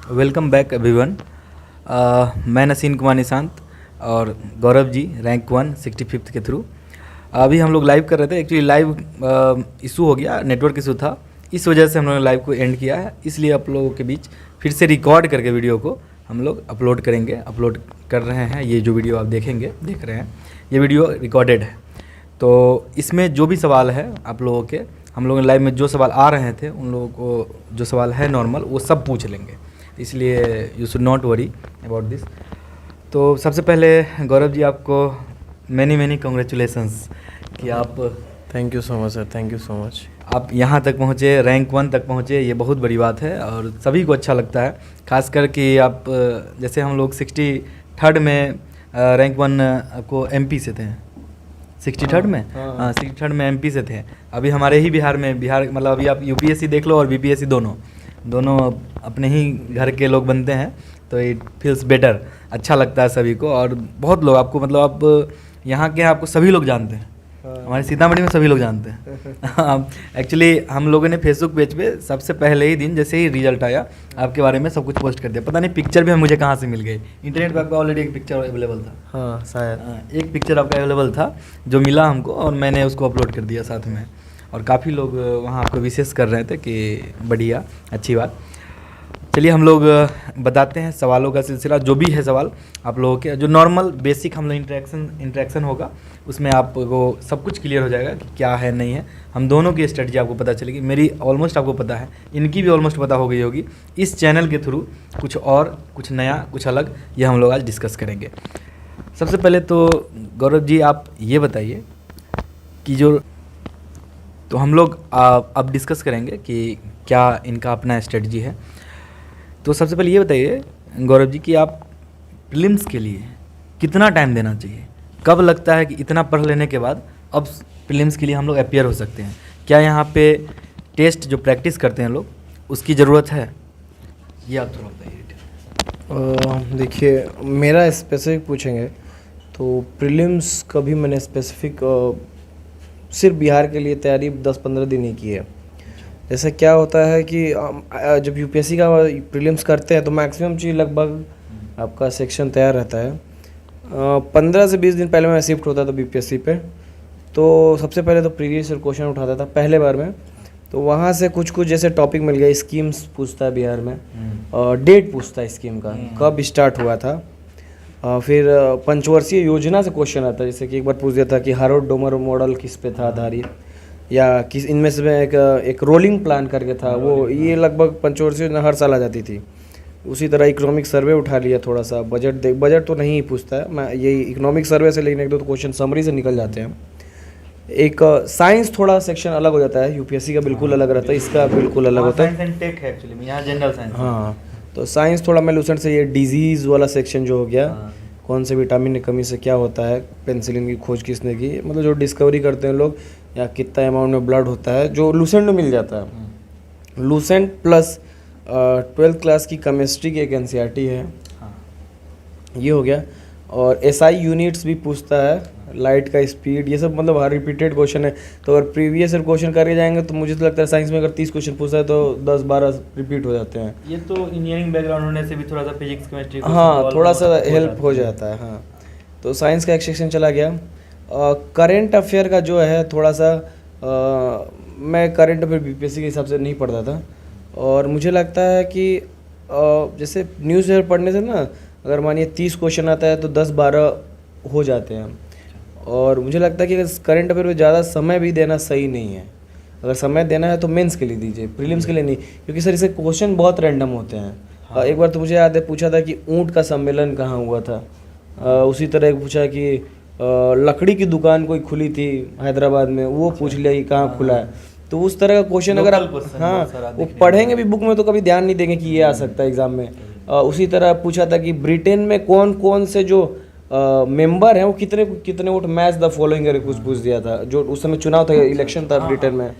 Welcome back everyone. मैं नसीन कुमार निशांत और Gaurav ji rank 1 65th के थ्रू अभी हम लोग लाइव कर रहे थे। एक्चुअली लाइव इशू हो गया, नेटवर्क इशू था, इस वजह से हम लोगों ने लाइव को एंड किया है। इसलिए आप लोगों के बीच फिर से रिकॉर्ड करके वीडियो को हम लोग अपलोड करेंगे, अपलोड कर रहे हैं। ये जो वीडियो आप देख रहे हैं, ये वीडियो रिकॉर्डेड है। तो इसमें जो भी सवाल है आप लोगों के, हम लोगों ने लाइव में जो सवाल आ रहे थे उन लोगों को जो सवाल है नॉर्मल वो सब पूछ लेंगे, इसलिए you should not worry about this. तो सबसे पहले गौरव जी आपको मैनी कॉन्ग्रेचुलेसन्स कि आप thank you so much sir, thank you so much. आप यहाँ तक पहुँचे, रैंक 1 तक पहुँचे, ये बहुत बड़ी बात है और सभी को अच्छा लगता है। खासकर कि आप जैसे हम लोग 63rd में रैंक 1 आपको MP से थे, 63rd में, हाँ 63rd में MP से थे। अभी हमारे ही बिहार मतलब अभी आप UPSC देख लो और BPSC दोनों अपने ही घर के लोग बनते हैं, तो इट फील्स बेटर, अच्छा लगता है सभी को। और बहुत लोग आपको, मतलब आप यहाँ के आपको सभी लोग जानते हैं, हमारे सीतामढ़ी में सभी लोग जानते हैं। एक्चुअली हम लोगों ने फेसबुक पेज पे सबसे पहले ही दिन जैसे ही रिजल्ट आया आपके बारे में सब कुछ पोस्ट कर दिया। पता नहीं पिक्चर भी मुझे कहाँ से मिल गई, इंटरनेट पे आपका ऑलरेडी एक पिक्चर अवेलेबल था। हाँ शायद एक पिक्चर आपका अवेलेबल था जो मिला हमको और मैंने उसको अपलोड कर दिया साथ में, और काफ़ी लोग वहाँ आपको विशेष कर रहे थे कि बढ़िया, अच्छी बात। चलिए हम लोग बताते हैं सवालों का सिलसिला। जो भी है सवाल आप लोगों के, जो नॉर्मल बेसिक हम लोग इंटरेक्शन होगा उसमें आपको सब कुछ क्लियर हो जाएगा कि क्या है नहीं है। हम दोनों की स्ट्रेटजी आपको पता चलेगी, मेरी ऑलमोस्ट आपको पता है, इनकी भी ऑलमोस्ट पता हो गई होगी। इस चैनल के थ्रू कुछ और, कुछ नया, कुछ अलग, ये हम लोग आज डिस्कस करेंगे। सबसे पहले तो गौरव जी आप ये बताइए कि तो हम लोग अब डिस्कस करेंगे कि क्या इनका अपना स्ट्रेटजी है। तो सबसे पहले ये बताइए गौरव जी कि आप प्रीलिम्स के लिए कितना टाइम देना चाहिए? कब लगता है कि इतना पढ़ लेने के बाद अब प्रीलिम्स के लिए हम लोग अपियर हो सकते हैं? क्या यहाँ पे टेस्ट जो प्रैक्टिस करते हैं लोग उसकी ज़रूरत है? ये आप थोड़ा बताइए। देखिए, मेरा स्पेसिफिक पूछेंगे तो प्रीलिम्स कभी मैंने स्पेसिफिक सिर्फ बिहार के लिए तैयारी 10-15 दिन ही की है। जैसे क्या होता है कि जब UPSC का प्रीलिम्स करते हैं तो मैक्सिमम चीज़ लगभग आपका सेक्शन तैयार रहता है। 15 से 20 दिन पहले मैं शिफ्ट होता था BPSC पे, तो सबसे पहले तो प्रीवियस ईयर क्वेश्चन उठाता था पहले बार में। तो वहाँ से कुछ जैसे टॉपिक मिल गया, स्कीम्स पूछता है बिहार में, डेट पूछता है स्कीम का, कब स्टार्ट हुआ था। फिर पंचवर्षीय योजना से क्वेश्चन आता है, जैसे कि एक बार पूछ दिया था कि हार्वर्ड डोमर मॉडल किस पे था आधारित, या किस इनमें से एक रोलिंग प्लान करके था वो, ये लगभग पंचवर्षीय योजना हर साल आ जाती थी। उसी तरह इकोनॉमिक सर्वे उठा लिया थोड़ा सा, बजट तो नहीं पूछता है मैं, ये इकोनॉमिक सर्वे से, लेकिन एक दो तो क्वेश्चन समरी से निकल जाते हैं। एक साइंस थोड़ा सेक्शन अलग हो जाता है, UPSC का बिल्कुल अलग रहता है, इसका बिल्कुल अलग होता है। साइंस एंड टेक है एक्चुअली, यहाँ जनरल साइंस। हाँ, तो साइंस थोड़ा मैं लूसेंट से, ये डिजीज़ वाला सेक्शन जो हो गया, कौन से विटामिन की कमी से क्या होता है, पेनिसिलिन की खोज किसने की, मतलब जो डिस्कवरी करते हैं लोग, या कितना अमाउंट में ब्लड होता है, जो लूसेंट में मिल जाता है। लूसेंट प्लस 12th क्लास की केमिस्ट्री की एक NCERT है, ये हो गया। और SI यूनिट्स भी पूछता है, लाइट का स्पीड, ये सब मतलब हर रिपीटेड क्वेश्चन है। तो अगर प्रीवियस ईयर क्वेश्चन करके जाएंगे तो मुझे तो लगता है साइंस में अगर 30 क्वेश्चन पूछा है तो 10-12 रिपीट हो जाते हैं। ये तो इंजीनियरिंग बैकग्राउंड होने से भी थोड़ा सा फिजिक्स केमिस्ट्री, हाँ, थोड़ा सा हेल्प हो जाता है। हाँ, तो साइंस का एक सेक्शन चला गया। करेंट अफेयर का जो है थोड़ा सा, मैं करेंट अफेयर BPSC के हिसाब से नहीं पढ़ता था, और मुझे लगता है कि जैसे न्यूज़ पेपर पढ़ने से ना, अगर मानिए 30 क्वेश्चन आता है तो 10-12 हो जाते हैं। और मुझे लगता है कि अगर करंट अफेयर में ज़्यादा समय भी देना सही नहीं है। अगर समय देना है तो मेंस के लिए दीजिए, प्रीलिम्स के लिए नहीं, क्योंकि सर इसके क्वेश्चन बहुत रैंडम होते हैं। हाँ। एक बार तो मुझे याद है पूछा था कि ऊँट का सम्मेलन कहाँ हुआ था। उसी तरह एक पूछा कि लकड़ी की दुकान कोई खुली थी हैदराबाद में, वो पूछ लिया कि कहाँ खुला है। तो उस तरह का क्वेश्चन अगर आप, हाँ, वो पढ़ेंगे भी बुक में तो कभी ध्यान नहीं देंगे कि ये आ सकता है एग्जाम में। उसी तरह पूछा था कि ब्रिटेन में कौन कौन से जो मेंबर हैं वो कितने वोट मैच द फॉलोइंग करके कुछ पूछ दिया था, जो उस समय चुनाव था, इलेक्शन था ब्रिटेन में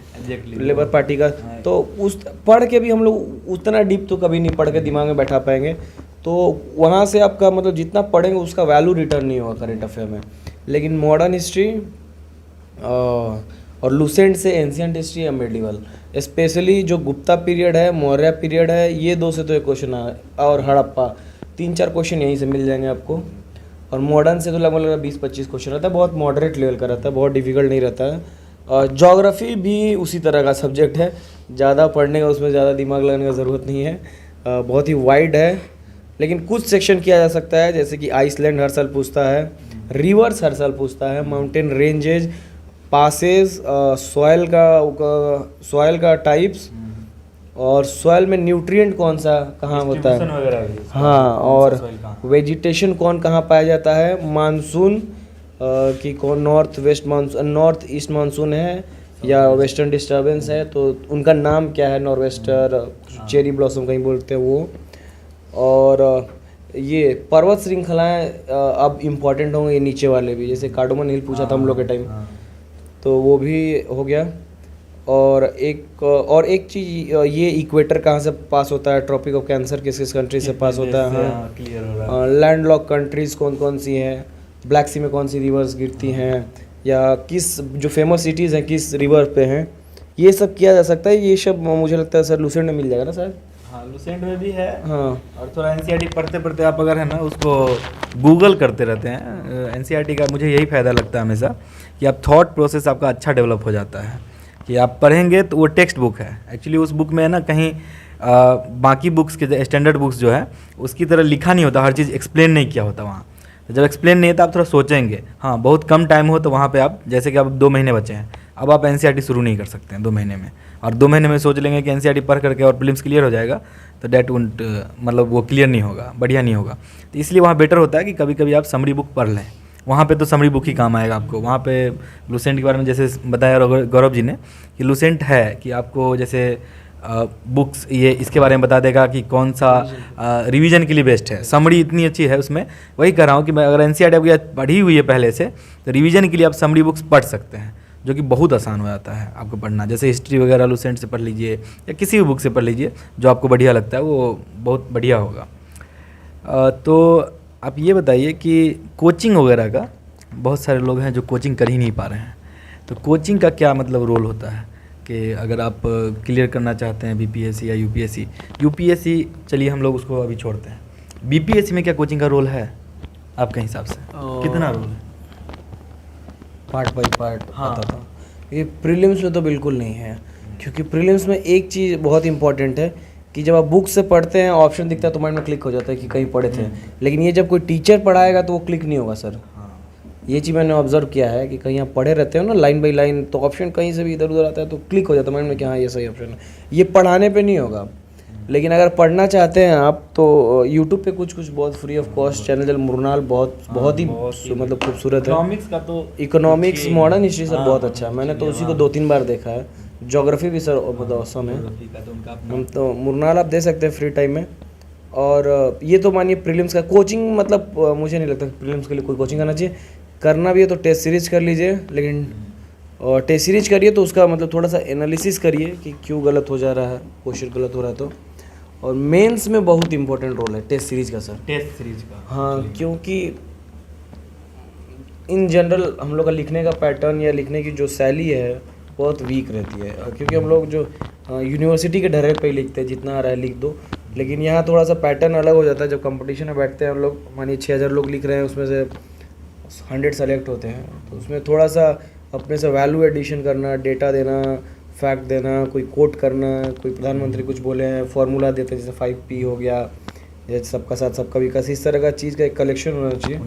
लेबर पार्टी का। तो उस पढ़ के भी हम लोग उतना डीप तो कभी नहीं पढ़ के दिमाग में बैठा पाएंगे, तो वहाँ से आपका मतलब जितना पढ़ेंगे उसका वैल्यू रिटर्न नहीं होगा करेंट अफेयर में। लेकिन मॉडर्न हिस्ट्री और लुसेंट से एंशियंट हिस्ट्री या मेडिवल। स्पेशली जो गुप्ता पीरियड है, मौर्य पीरियड है, ये 2 से तो एक क्वेश्चन और हड़प्पा, 3-4 क्वेश्चन यहीं से मिल जाएंगे आपको। और मॉडर्न से तो लगभग 20-25 क्वेश्चन रहता है, बहुत मॉडरेट लेवल का रहता है, बहुत डिफिकल्ट नहीं रहता है। और ज्योग्राफी भी उसी तरह का सब्जेक्ट है, ज़्यादा पढ़ने का, उसमें ज़्यादा दिमाग लगाने का ज़रूरत नहीं है, बहुत ही वाइड है। लेकिन कुछ सेक्शन किया जा सकता है, जैसे कि आइसलैंड हर साल पूछता है, रिवर्स हर साल पूछता है, माउंटेन रेंजेज, पासेस, सॉयल का टाइप्स, और सॉयल में न्यूट्रिएंट कौन सा कहाँ होता है, हाँ, और वेजिटेशन कौन कहाँ पाया जाता है, मानसून कि कौन नॉर्थ ईस्ट मानसून है या वेस्टर्न डिस्टर्बेंस है, तो उनका नाम क्या है, नॉर्वेस्टर, चेरी ब्लॉसम कहीं बोलते हैं वो। और ये पर्वत श्रृंखलाएँ अब इम्पॉर्टेंट होंगे, ये नीचे वाले भी, जैसे कार्डोमन हिल पूछा था हम लोग के टाइम, तो वो भी हो गया। और एक चीज़, ये इक्वेटर कहाँ से पास होता है, ट्रॉपिक ऑफ कैंसर किस किस कंट्री से पास होता है, हाँ, क्लियर हो रहा है। लैंड लॉक कंट्रीज़ कौन कौन सी हैं, ब्लैक सी में कौन सी रिवर्स गिरती हैं, या किस जो फेमस सिटीज़ हैं किस रिवर पे हैं, ये सब किया जा सकता है। ये सब मुझे लगता है सर लुसेंट में मिल जाएगा ना सर? हाँ, लुसेंट में भी है। हाँ, और थोड़ा एनसीईआरटी पढ़ते पढ़ते आप अगर है ना उसको गूगल करते रहते हैं, एनसीईआरटी का मुझे यही फ़ायदा लगता है हमेशा कि आप थॉट प्रोसेस आपका अच्छा डेवलप हो जाता है, कि आप पढ़ेंगे तो वो टेक्स्ट बुक है, एक्चुअली उस बुक में है ना कहीं बाकी बुक्स के स्टैंडर्ड बुक्स जो है उसकी तरह लिखा नहीं होता, हर चीज़ एक्सप्लेन नहीं किया होता वहाँ। तो जब एक्सप्लेन नहीं है तो आप थोड़ा सोचेंगे, हाँ बहुत कम टाइम हो तो वहाँ पे आप, जैसे कि अब 2 महीने बचे हैं, अब आप एनसीईआरटी शुरू नहीं कर सकते हैं 2 महीने में, और 2 महीने में सोच लेंगे कि एनसीईआरटी पढ़ करके और प्रीलिम्स क्लियर हो जाएगा, तो डैट वोंट मतलब वो क्लियर नहीं होगा, बढ़िया नहीं होगा। तो इसलिए वहाँ बेटर होता है कि कभी कभी आप समरी बुक पढ़ लें, वहाँ पे तो समरी बुक ही काम आएगा आपको। वहाँ पे लुसेंट के बारे में जैसे बताया गौरव जी ने कि लुसेंट है कि आपको जैसे बुक्स ये इसके बारे में बता देगा कि कौन सा रिवीजन के लिए बेस्ट है, समरी इतनी अच्छी है उसमें। वही कह रहा हूँ कि मैं अगर एनसीईआरटी आपकी पढ़ी हुई है पहले से, तो रिवीजन के लिए आप समरी बुक्स पढ़ सकते हैं, जो कि बहुत आसान हो जाता है आपको पढ़ना। जैसे हिस्ट्री वगैरह लुसेंट से पढ़ लीजिए या किसी भी बुक से पढ़ लीजिए, जो आपको बढ़िया लगता है वो बहुत बढ़िया होगा। तो आप ये बताइए कि कोचिंग वगैरह का, बहुत सारे लोग हैं जो कोचिंग कर ही नहीं पा रहे हैं, तो कोचिंग का क्या मतलब रोल होता है कि अगर आप क्लियर करना चाहते हैं बीपीएससी या यूपीएससी चलिए हम लोग उसको अभी छोड़ते हैं, बीपीएससी में क्या कोचिंग का रोल है आपके हिसाब से, कितना रोल है? पार्ट बाई पार्ट हाँ। आता था, ये प्रीलिम्स में तो बिल्कुल नहीं है, क्योंकि प्रीलिम्स में एक चीज़ बहुत इंपॉर्टेंट है कि जब आप बुक से पढ़ते हैं ऑप्शन दिखता है तो माइंड में क्लिक हो जाता है कि कहीं पढ़े थे, लेकिन ये जब कोई टीचर पढ़ाएगा तो वो क्लिक नहीं होगा सर। ये चीज़ मैंने ऑब्जर्व किया है कि कहीं आप पढ़े रहते हो ना लाइन बाई लाइन, तो ऑप्शन कहीं से भी इधर उधर आता है तो क्लिक हो जाता है माइंड में कि हाँ ये सही ऑप्शन है। ये पढ़ाने पे नहीं होगा, लेकिन अगर पढ़ना चाहते हैं आप तो यूट्यूब पे कुछ बहुत फ्री ऑफ कॉस्ट चैनल, मुरनाल बहुत ही मतलब खूबसूरत है। इकोनॉमिक्स का तो इकोनॉमिक्स, मॉडर्न हिस्ट्री सर बहुत अच्छा है, मैंने तो उसी को 2-3 बार देखा है। ज्योग्राफी भी सर बहुत औसम है, हम तो मुरनाल आप दे सकते हैं फ्री टाइम में। और ये तो मानिए प्रीलिम्स का कोचिंग, मतलब मुझे नहीं लगता प्रीलिम्स के लिए कोई कोचिंग करना चाहिए। करना भी है तो टेस्ट सीरीज कर लीजिए, लेकिन टेस्ट सीरीज करिए तो उसका मतलब थोड़ा सा एनालिसिस करिए कि क्यों गलत हो जा रहा है, क्वेश्चन गलत हो रहा है तो। और मेंस में बहुत इंपॉर्टेंट रोल है टेस्ट सीरीज का सर, टेस्ट सीरीज का। हाँ, क्योंकि इन जनरल हम लोग का लिखने का पैटर्न या लिखने की जो शैली है बहुत वीक रहती है, क्योंकि हम लोग जो यूनिवर्सिटी के ढर्रे पे ही लिखते हैं, जितना आ रहा है लिख दो। लेकिन यहाँ थोड़ा सा पैटर्न अलग हो जाता है, जब कंपटीशन में बैठते हैं हम लोग, मानिए 6000 लोग लिख रहे हैं, उसमें से 100 सेलेक्ट होते हैं, तो उसमें थोड़ा सा अपने से वैल्यू एडिशन करना, डेटा देना, फैक्ट देना, कोई कोट करना, कोई प्रधानमंत्री कुछ बोले हैं फार्मूला देते हैं, जैसे 5P हो गया, जैसे सबका साथ सबका विकास, इस तरह का चीज़ का एक कलेक्शन होना चाहिए।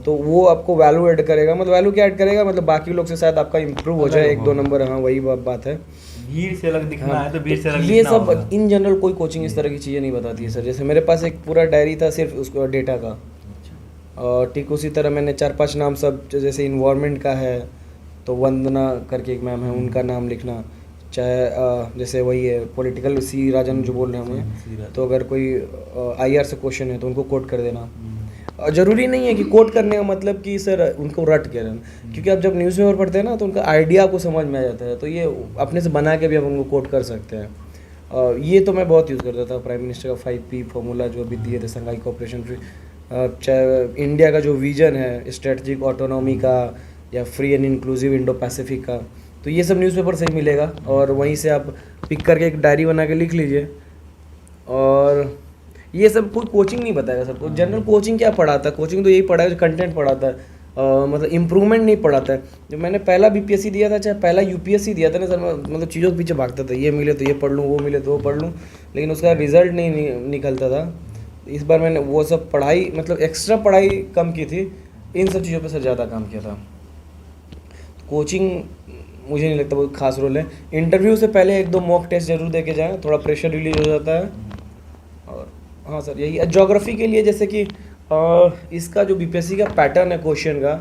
तो वो आपको वैल्यू ऐड करेगा, मतलब वैल्यू क्या ऐड करेगा, मतलब बाकी लोग से शायद आपका इम्प्रूव हो जाए 1-2 नंबर। हाँ, वही बात है, भीड़ से अलग दिखना है तो भीड़ से अलग ये दिखना सब होगा। इन जनरल कोई कोचिंग इस तरह की चीज़ें नहीं बताती है सर। जैसे मेरे पास एक पूरा डायरी था सिर्फ उसको डेटा का, और ठीक उसी तरह मैंने 4-5 नाम सब, जैसे इन्वायरमेंट का है तो वंदना करके एक मैम है, उनका नाम लिखना, चाहे जैसे वही है पॉलिटिकल सी राजन जो बोल रहे हैं हमें, तो अगर कोई IR से क्वेश्चन है तो उनको कोट कर देना। और ज़रूरी नहीं है कि कोट करने का मतलब कि सर उनको रट के रहना, क्योंकि आप जब न्यूज़पेपर पढ़ते हैं ना तो उनका आइडिया आपको समझ में आ जाता है, तो ये अपने से बना के भी आप उनको कोट कर सकते हैं। ये तो मैं बहुत यूज़ करता था, प्राइम मिनिस्टर का 5P फॉर्मूला जो अभी दिए थे, संघाई कोऑपरेशन फ्री, चाहे इंडिया का जो विजन है स्ट्रेटजिक ऑटोनॉमी का, या free and inclusive Indo Pacific का, तो ये सब न्यूज़पेपर से ही मिलेगा और वहीं से आप पिक करके एक डायरी बना के लिख लीजिए। और ये सब कोई कोचिंग नहीं बताएगा सबको। जनरल कोचिंग क्या पढ़ाता है? कोचिंग तो यही पढ़ाएगा जो कंटेंट पढ़ाता है, मतलब इम्प्रूवमेंट नहीं पढ़ाता है। जो मैंने पहला बीपीएससी दिया था, चाहे पहला यूपीएससी दिया था ना सर, मैं मतलब चीज़ों के पीछे भागता था, ये मिले तो ये पढ़ लूँ, वो मिले तो वो पढ़ लूँ, लेकिन उसका रिजल्ट नहीं निकलता था। इस बार मैंने वो सब पढ़ाई, मतलब एक्स्ट्रा पढ़ाई कम की थी, इन सब चीज़ों पे सर ज़्यादा काम किया था। कोचिंग मुझे नहीं लगता बहुत खास रोल है। इंटरव्यू से पहले 1-2 मॉक टेस्ट जरूर दे के जाएँ, थोड़ा प्रेशर रिलीज हो जाता है। और हाँ सर, यही ज्योग्राफी के लिए जैसे कि इसका जो बीपीएससी का पैटर्न है क्वेश्चन का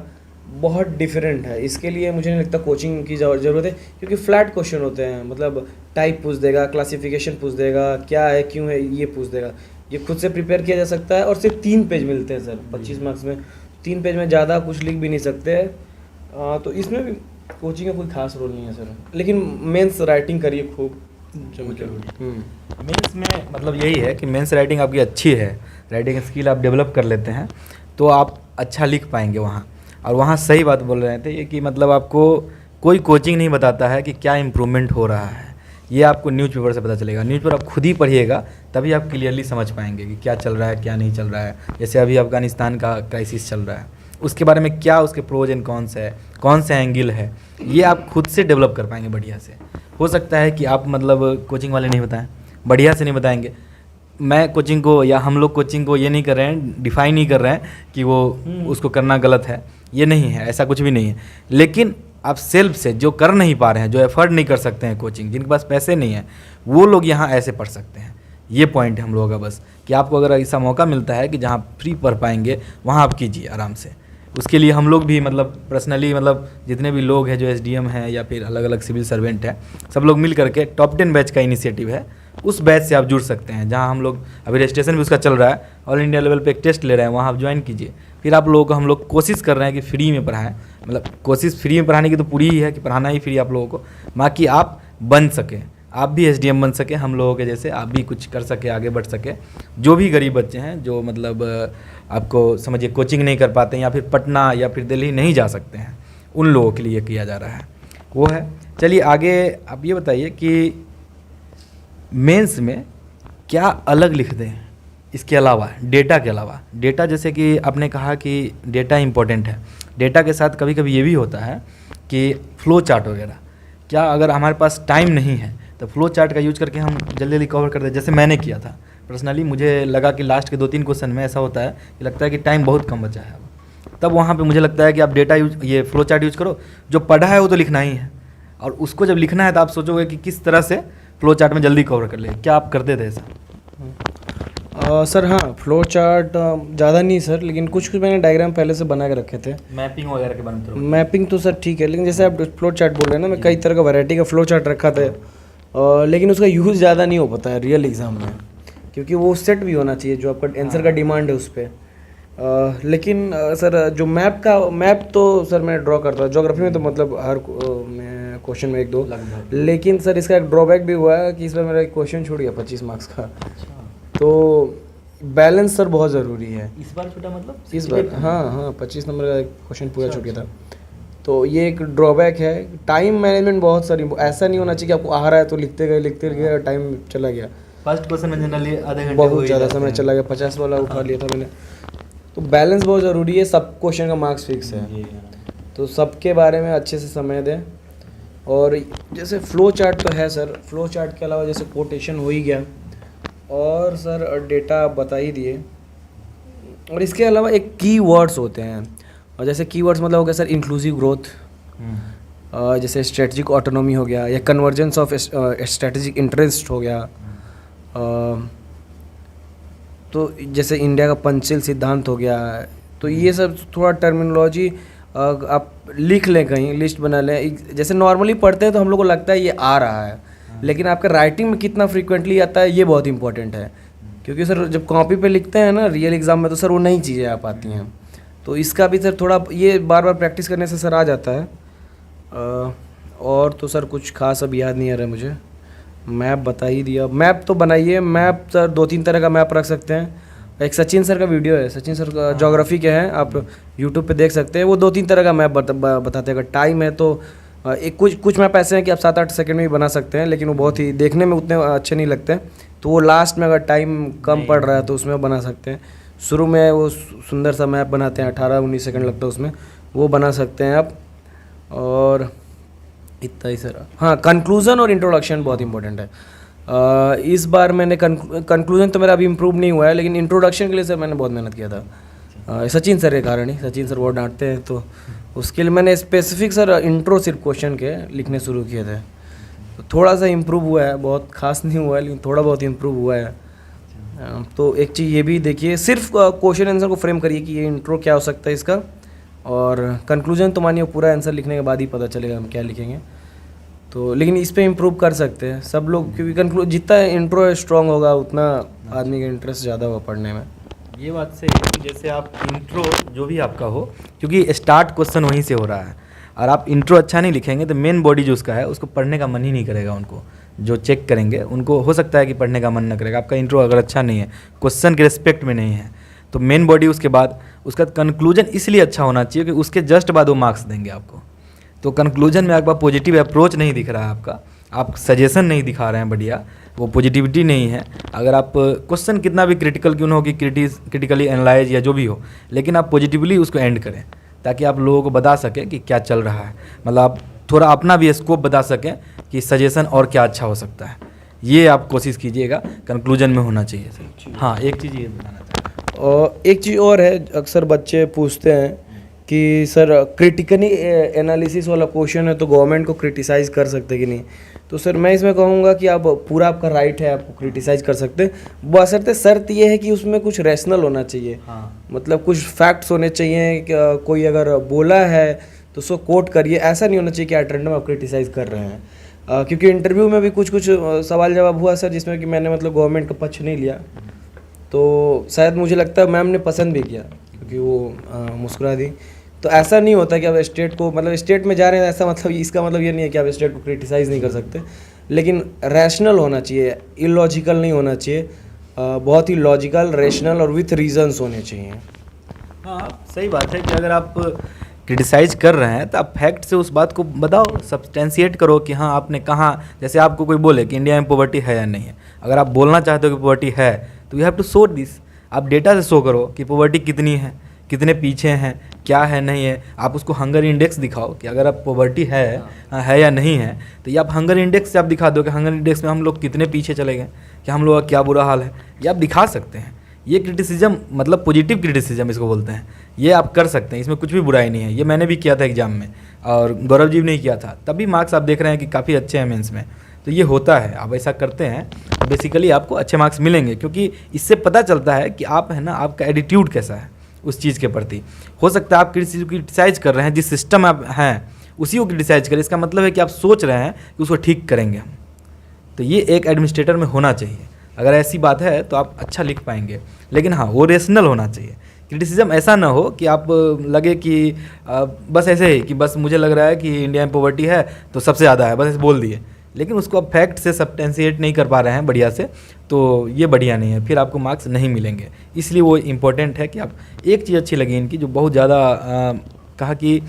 बहुत डिफरेंट है, इसके लिए मुझे नहीं लगता कोचिंग की ज़रूरत है, क्योंकि फ्लैट क्वेश्चन होते हैं, मतलब टाइप पूछ देगा, क्लासिफिकेशन पूछ देगा, क्या है क्यों है ये पूछ देगा। ये खुद से प्रिपेयर किया जा सकता है और सिर्फ 3 पेज मिलते हैं सर 25 मार्क्स में। 3 पेज में ज़्यादा कुछ लिख भी नहीं सकते। तो इसमें भी कोचिंग का कोई खास रोल नहीं है सर, लेकिन मेंस राइटिंग करिए खूब। मेंस में मतलब यही है कि मेंस राइटिंग आपकी अच्छी है, राइटिंग स्किल आप डेवलप कर लेते हैं तो आप अच्छा लिख पाएंगे वहाँ। और वहाँ सही बात बोल रहे थे ये कि मतलब आपको कोई कोचिंग नहीं बताता है कि क्या इम्प्रूवमेंट हो रहा है, ये आपको न्यूज़पेपर से पता चलेगा। न्यूज़पेपर आप खुद ही पढ़िएगा तभी आप क्लियरली समझ पाएंगे कि क्या चल रहा है क्या नहीं चल रहा है। जैसे अभी अफगानिस्तान का क्राइसिस चल रहा है, उसके बारे में क्या उसके प्रोज एंड कॉन्स है, कौन से एंगल है, ये आप खुद से डेवलप कर पाएंगे बढ़िया से। हो सकता है कि आप मतलब कोचिंग वाले नहीं बताएं, बढ़िया से नहीं बताएंगे। मैं कोचिंग को या हम लोग कोचिंग को ये नहीं कर रहे हैं, डिफाइन नहीं कर रहे हैं कि वो उसको करना गलत है, ये नहीं है, ऐसा कुछ भी नहीं है। लेकिन आप सेल्फ से जो कर नहीं पा रहे हैं, जो एफर्ट नहीं कर सकते हैं कोचिंग, जिनके पास पैसे नहीं हैं, वो लोग यहाँ ऐसे पढ़ सकते हैं। ये पॉइंट है हम लोगों का बस, कि आपको अगर ऐसा मौका मिलता है कि जहाँ फ्री पढ़ पाएंगे वहाँ आप कीजिए आराम से। उसके लिए हम लोग भी मतलब पर्सनली मतलब जितने भी लोग हैं जो एसडीएम हैं या फिर अलग अलग सिविल सर्वेंट हैं, सब लोग मिल करके टॉप 10 बैच का इनिशिएटिव है, उस बैच से आप जुड़ सकते हैं। जहाँ हम लोग अभी रजिस्ट्रेशन भी उसका चल रहा है, ऑल इंडिया लेवल पे एक टेस्ट ले रहे हैं, वहाँ आप ज्वाइन कीजिए। फिर आप लोगों को हम लोग कोशिश कर रहे हैं कि फ्री में पढ़ाएं, मतलब कोशिश फ्री में पढ़ाने की तो पूरी ही है कि पढ़ाना ही फ्री आप लोगों को, बाकी आप बन सकें, आप भी एसडीएम बन सके हम लोगों के जैसे, आप भी कुछ कर सके, आगे बढ़ सके। जो भी गरीब बच्चे हैं जो मतलब आपको समझिए कोचिंग नहीं कर पाते हैं या फिर पटना या फिर दिल्ली नहीं जा सकते हैं, उन लोगों के लिए किया जा रहा है, वो है। चलिए आगे आप ये बताइए कि मेंस में क्या अलग लिख दें इसके अलावा, डेटा के अलावा। डेटा जैसे कि आपने कहा कि डेटा इम्पोर्टेंट है, डेटा के साथ कभी कभी ये भी होता है कि फ्लो चार्ट वगैरह, क्या अगर हमारे पास टाइम नहीं है तो फ्लो चार्ट का यूज करके हम जल्दी जल्दी कवर कर दें। जैसे मैंने किया था पर्सनली, मुझे लगा कि लास्ट के 2-3 क्वेश्चन में ऐसा होता है कि लगता है कि टाइम बहुत कम बचा है अब, तब वहाँ पे मुझे लगता है कि आप डेटा यूज, ये फ्लो चार्ट यूज करो। जो पढ़ा है वो तो लिखना ही है, और उसको जब लिखना है तो आप सोचोगे कि किस तरह से फ्लो चार्ट में जल्दी कवर कर ले। क्या आप करते थे ऐसा? सर हाँ, फ्लो चार्ट ज़्यादा नहीं सर, लेकिन कुछ मैंने डायग्राम पहले से बना के रखे थे। मैपिंग वगैरह के बारे में? मैपिंग तो सर ठीक है, लेकिन जैसे आप फ्लो चार्ट बोल रहे हैं ना, मैं कई तरह का वैरायटी का फ्लो चार्ट रखा था, लेकिन उसका यूज़ ज़्यादा नहीं हो पाता है रियल एग्ज़ाम में, क्योंकि वो सेट भी होना चाहिए जो आपका आंसर का डिमांड है उस पर। लेकिन सर जो मैप तो सर मैं ड्रॉ करता हूँ ज्योग्राफी में, तो मतलब हर क्वेश्चन में 1-2, लेकिन सर इसका एक ड्रॉबैक भी हुआ है कि इस बार मेरा एक क्वेश्चन छूट गया 25 मार्क्स का। तो बैलेंस सर बहुत ज़रूरी है। इस बार छूटा मतलब? इस बार हाँ 25 नंबर का क्वेश्चन पूरा छूट गया था, तो ये एक ड्रॉबैक है। टाइम मैनेजमेंट बहुत सारी, ऐसा नहीं होना चाहिए कि आपको आ रहा है तो लिखते गए टाइम चला गया। फर्स्ट क्वेश्चन में जनरली आधे घंटे बहुत ज़्यादा समय चला गया, 50 वाला उठा लिया था मैंने। तो बैलेंस बहुत ज़रूरी है, सब क्वेश्चन का मार्क्स फिक्स है, तो सबके बारे में अच्छे से समय दें। और जैसे फ्लो चार्ट तो है सर, फ्लो चार्ट के अलावा जैसे कोटेशन हो ही गया, और सर डेटा बता ही दिए, और इसके अलावा एक कीवर्ड्स होते हैं, और जैसे कीवर्ड्स मतलब हो गया सर इंक्लूसिव ग्रोथ, जैसे स्ट्रेटजिक ऑटोनॉमी हो गया, या कन्वर्जेंस ऑफ स्ट्रेटजिक इंटरेस्ट हो गया, तो जैसे इंडिया का पंचशील सिद्धांत हो गया। तो ये सब थोड़ा टर्मिनोलॉजी आप लिख लें, कहीं लिस्ट बना लें। जैसे नॉर्मली पढ़ते हैं तो हम लोग को लगता है ये आ रहा है, लेकिन आपका राइटिंग में कितना फ्रीक्वेंटली आता है ये बहुत इंपॉर्टेंट है, क्योंकि सर जब कॉपी पे लिखते हैं ना रियल एग्ज़ाम में, तो सर वो नई चीज़ें आ पाती हैं। तो इसका भी सर थोड़ा ये बार बार प्रैक्टिस करने से सर आ जाता है। और तो सर कुछ खास अब याद नहीं आ रहा है मुझे। मैप बता ही दिया, मैप तो बनाइए। मैप सर 2-3 तरह का मैप रख सकते हैं, एक सचिन सर का वीडियो है, सचिन सर का ज्योग्राफी के हैं, आप यूट्यूब पे देख सकते हैं। वो 2-3 तरह का मैप बताते हैं। अगर टाइम है तो एक कुछ मैप ऐसे हैं कि आप 7-8 सेकंड में भी बना सकते हैं, लेकिन वो बहुत ही देखने में उतने अच्छे नहीं लगते। तो वो लास्ट में अगर टाइम कम पड़ रहा है तो उसमें बना सकते हैं। शुरू में वो सुंदर सा मैप बनाते हैं, 18-19 सेकंड लगता है उसमें, वो बना सकते हैं आप। और इतना ही सर। हाँ, कंक्लूज़न और इंट्रोडक्शन बहुत इंपॉर्टेंट है। इस बार मैंने कंक्लूजन तो मेरा अभी इम्प्रूव नहीं हुआ है, लेकिन इंट्रोडक्शन के लिए सर मैंने बहुत मेहनत किया था। सचिन सर के कारण ही, सचिन सर बहुत डांटते हैं, तो उसके लिए मैंने स्पेसिफिक सर इंट्रो सिर्फ क्वेश्चन के लिखने शुरू किए थे। तो थोड़ा सा इम्प्रूव हुआ है, बहुत खास नहीं हुआ है, लेकिन थोड़ा बहुत इम्प्रूव हुआ है। तो एक चीज़ ये भी देखिए, सिर्फ क्वेश्चन आंसर को फ्रेम करिए कि ये इंट्रो क्या हो सकता है इसका, और कंक्लूजन तो मानिए पूरा आंसर लिखने के बाद ही पता चलेगा हम क्या लिखेंगे। तो लेकिन इस पे इम्प्रूव कर सकते हैं सब लोग, क्योंकि जितना इंट्रो स्ट्रांग होगा उतना आदमी का इंटरेस्ट ज़्यादा होगा पढ़ने में। ये बात सही है कि जैसे आप इंट्रो जो भी आपका हो, क्योंकि स्टार्ट क्वेश्चन वहीं से हो रहा है, और आप इंट्रो अच्छा नहीं लिखेंगे तो मेन बॉडी जो उसका है उसको पढ़ने का मन ही नहीं करेगा। उनको जो चेक करेंगे उनको हो सकता है कि पढ़ने का मन न करेगा। आपका इंट्रो अगर अच्छा नहीं है, क्वेश्चन के रिस्पेक्ट में नहीं है, तो मेन बॉडी उसके बाद उसका कंक्लूजन इसलिए अच्छा होना चाहिए कि उसके जस्ट बाद वो मार्क्स देंगे आपको। तो कंक्लूजन में आपका पॉजिटिव अप्रोच नहीं दिख रहा है, आपका आप सजेशन नहीं दिखा रहे हैं बढ़िया, वो पॉजिटिविटी नहीं है। अगर आप क्वेश्चन कितना भी क्रिटिकल क्यों ना हो कि क्रिटिकली एनालाइज या जो भी हो, लेकिन आप पॉजिटिवली उसको एंड करें ताकि आप लोगों को बता सकें कि क्या चल रहा है। मतलब आप थोड़ा अपना भी स्कोप बता सकें कि सजेशन और क्या अच्छा हो सकता है। ये आप कोशिश कीजिएगा, कंक्लूजन में होना चाहिए सर। हाँ, एक चीज़ ये बताना चाहता हूँ। और एक चीज़ और है, अक्सर बच्चे पूछते हैं कि सर क्रिटिकली एनालिसिस वाला क्वेश्चन है तो गवर्नमेंट को क्रिटिसाइज़ कर सकते कि नहीं। तो सर मैं इसमें कहूँगा कि आप पूरा आपका राइट है, आपको क्रिटिसाइज़ कर सकते हैं। बशर्ते शर्त ये है कि उसमें कुछ रैशनल होना चाहिए। हाँ, मतलब कुछ फैक्ट्स होने चाहिए कि कोई अगर बोला है तो उसको कोट करिए। ऐसा नहीं होना चाहिए कि एट रैंडम आप क्रिटिसाइज़ कर रहे हैं। क्योंकि इंटरव्यू में भी कुछ सवाल जवाब हुआ सर जिसमें कि मैंने मतलब गवर्नमेंट का पक्ष नहीं लिया, तो शायद मुझे लगता है मैम ने पसंद भी किया क्योंकि वो मुस्कुरा दी। तो ऐसा नहीं होता कि आप स्टेट को, मतलब स्टेट में जा रहे हैं ऐसा मतलब इसका मतलब ये नहीं है कि आप स्टेट को क्रिटिसाइज़ नहीं कर सकते, लेकिन रैशनल होना चाहिए, इलॉजिकल नहीं होना चाहिए। बहुत ही लॉजिकल, रैशनल और विथ रीजंस होने चाहिए। हाँ, सही बात है कि अगर आप क्रिटिसाइज कर रहे हैं तो आप फैक्ट से उस बात को बताओ, सब्सटेंशिएट करो कि हाँ आपने कहाँ। जैसे आपको कोई बोले कि इंडिया में पॉवर्टी है या नहीं है, अगर आप बोलना चाहते हो कि पॉवर्टी है तो you have to show this. आप डेटा से शो करो कि पॉवर्टी कितनी है, कितने पीछे हैं, क्या है नहीं है। आप उसको हंगर इंडेक्स दिखाओ कि अगर आप पॉवर्टी है या नहीं है, तो ये आप हंगर इंडेक्स से आप दिखा दो कि हंगर इंडेक्स में हम लोग कितने पीछे चले गए, कि हम लोग का क्या बुरा हाल है, ये आप दिखा सकते हैं। ये क्रिटिसिज्म मतलब पॉजिटिव क्रिटिसिज्म इसको बोलते हैं, ये आप कर सकते हैं, इसमें कुछ भी बुराई नहीं है। ये मैंने भी किया था एग्जाम में और गौरव जी ने किया था, तभी मार्क्स आप देख रहे हैं कि काफ़ी अच्छे हैं मेंस में। तो ये होता है, आप ऐसा करते हैं तो बेसिकली आपको अच्छे मार्क्स मिलेंगे, क्योंकि इससे पता चलता है कि आप है ना, आपका एटीट्यूड कैसा है उस चीज़ के प्रति। हो सकता है आप किसी को क्रिटिसाइज कर रहे हैं, जिस सिस्टम आप हैं उसी को क्रिटिसाइज करें, इसका मतलब है कि आप सोच रहे हैं कि उसको ठीक करेंगे हम। तो ये एक एडमिनिस्ट्रेटर में होना चाहिए। अगर ऐसी बात है तो आप अच्छा लिख पाएंगे, लेकिन हाँ वो रेशनल होना चाहिए। क्रिटिसिज्म ऐसा ना हो कि आप लगे कि बस ऐसे ही कि बस मुझे लग रहा है कि इंडिया में पॉवर्टी है तो सबसे ज़्यादा है, बस ऐसे बोल दिए, लेकिन उसको आप फैक्ट से सब्सटेंशिएट नहीं कर पा रहे हैं बढ़िया से, तो ये बढ़िया नहीं है, फिर आपको मार्क्स नहीं मिलेंगे। इसलिए वो इम्पोर्टेंट है कि आप एक चीज़ अच्छी लगी इनकी, जो बहुत ज़्यादा कहा कि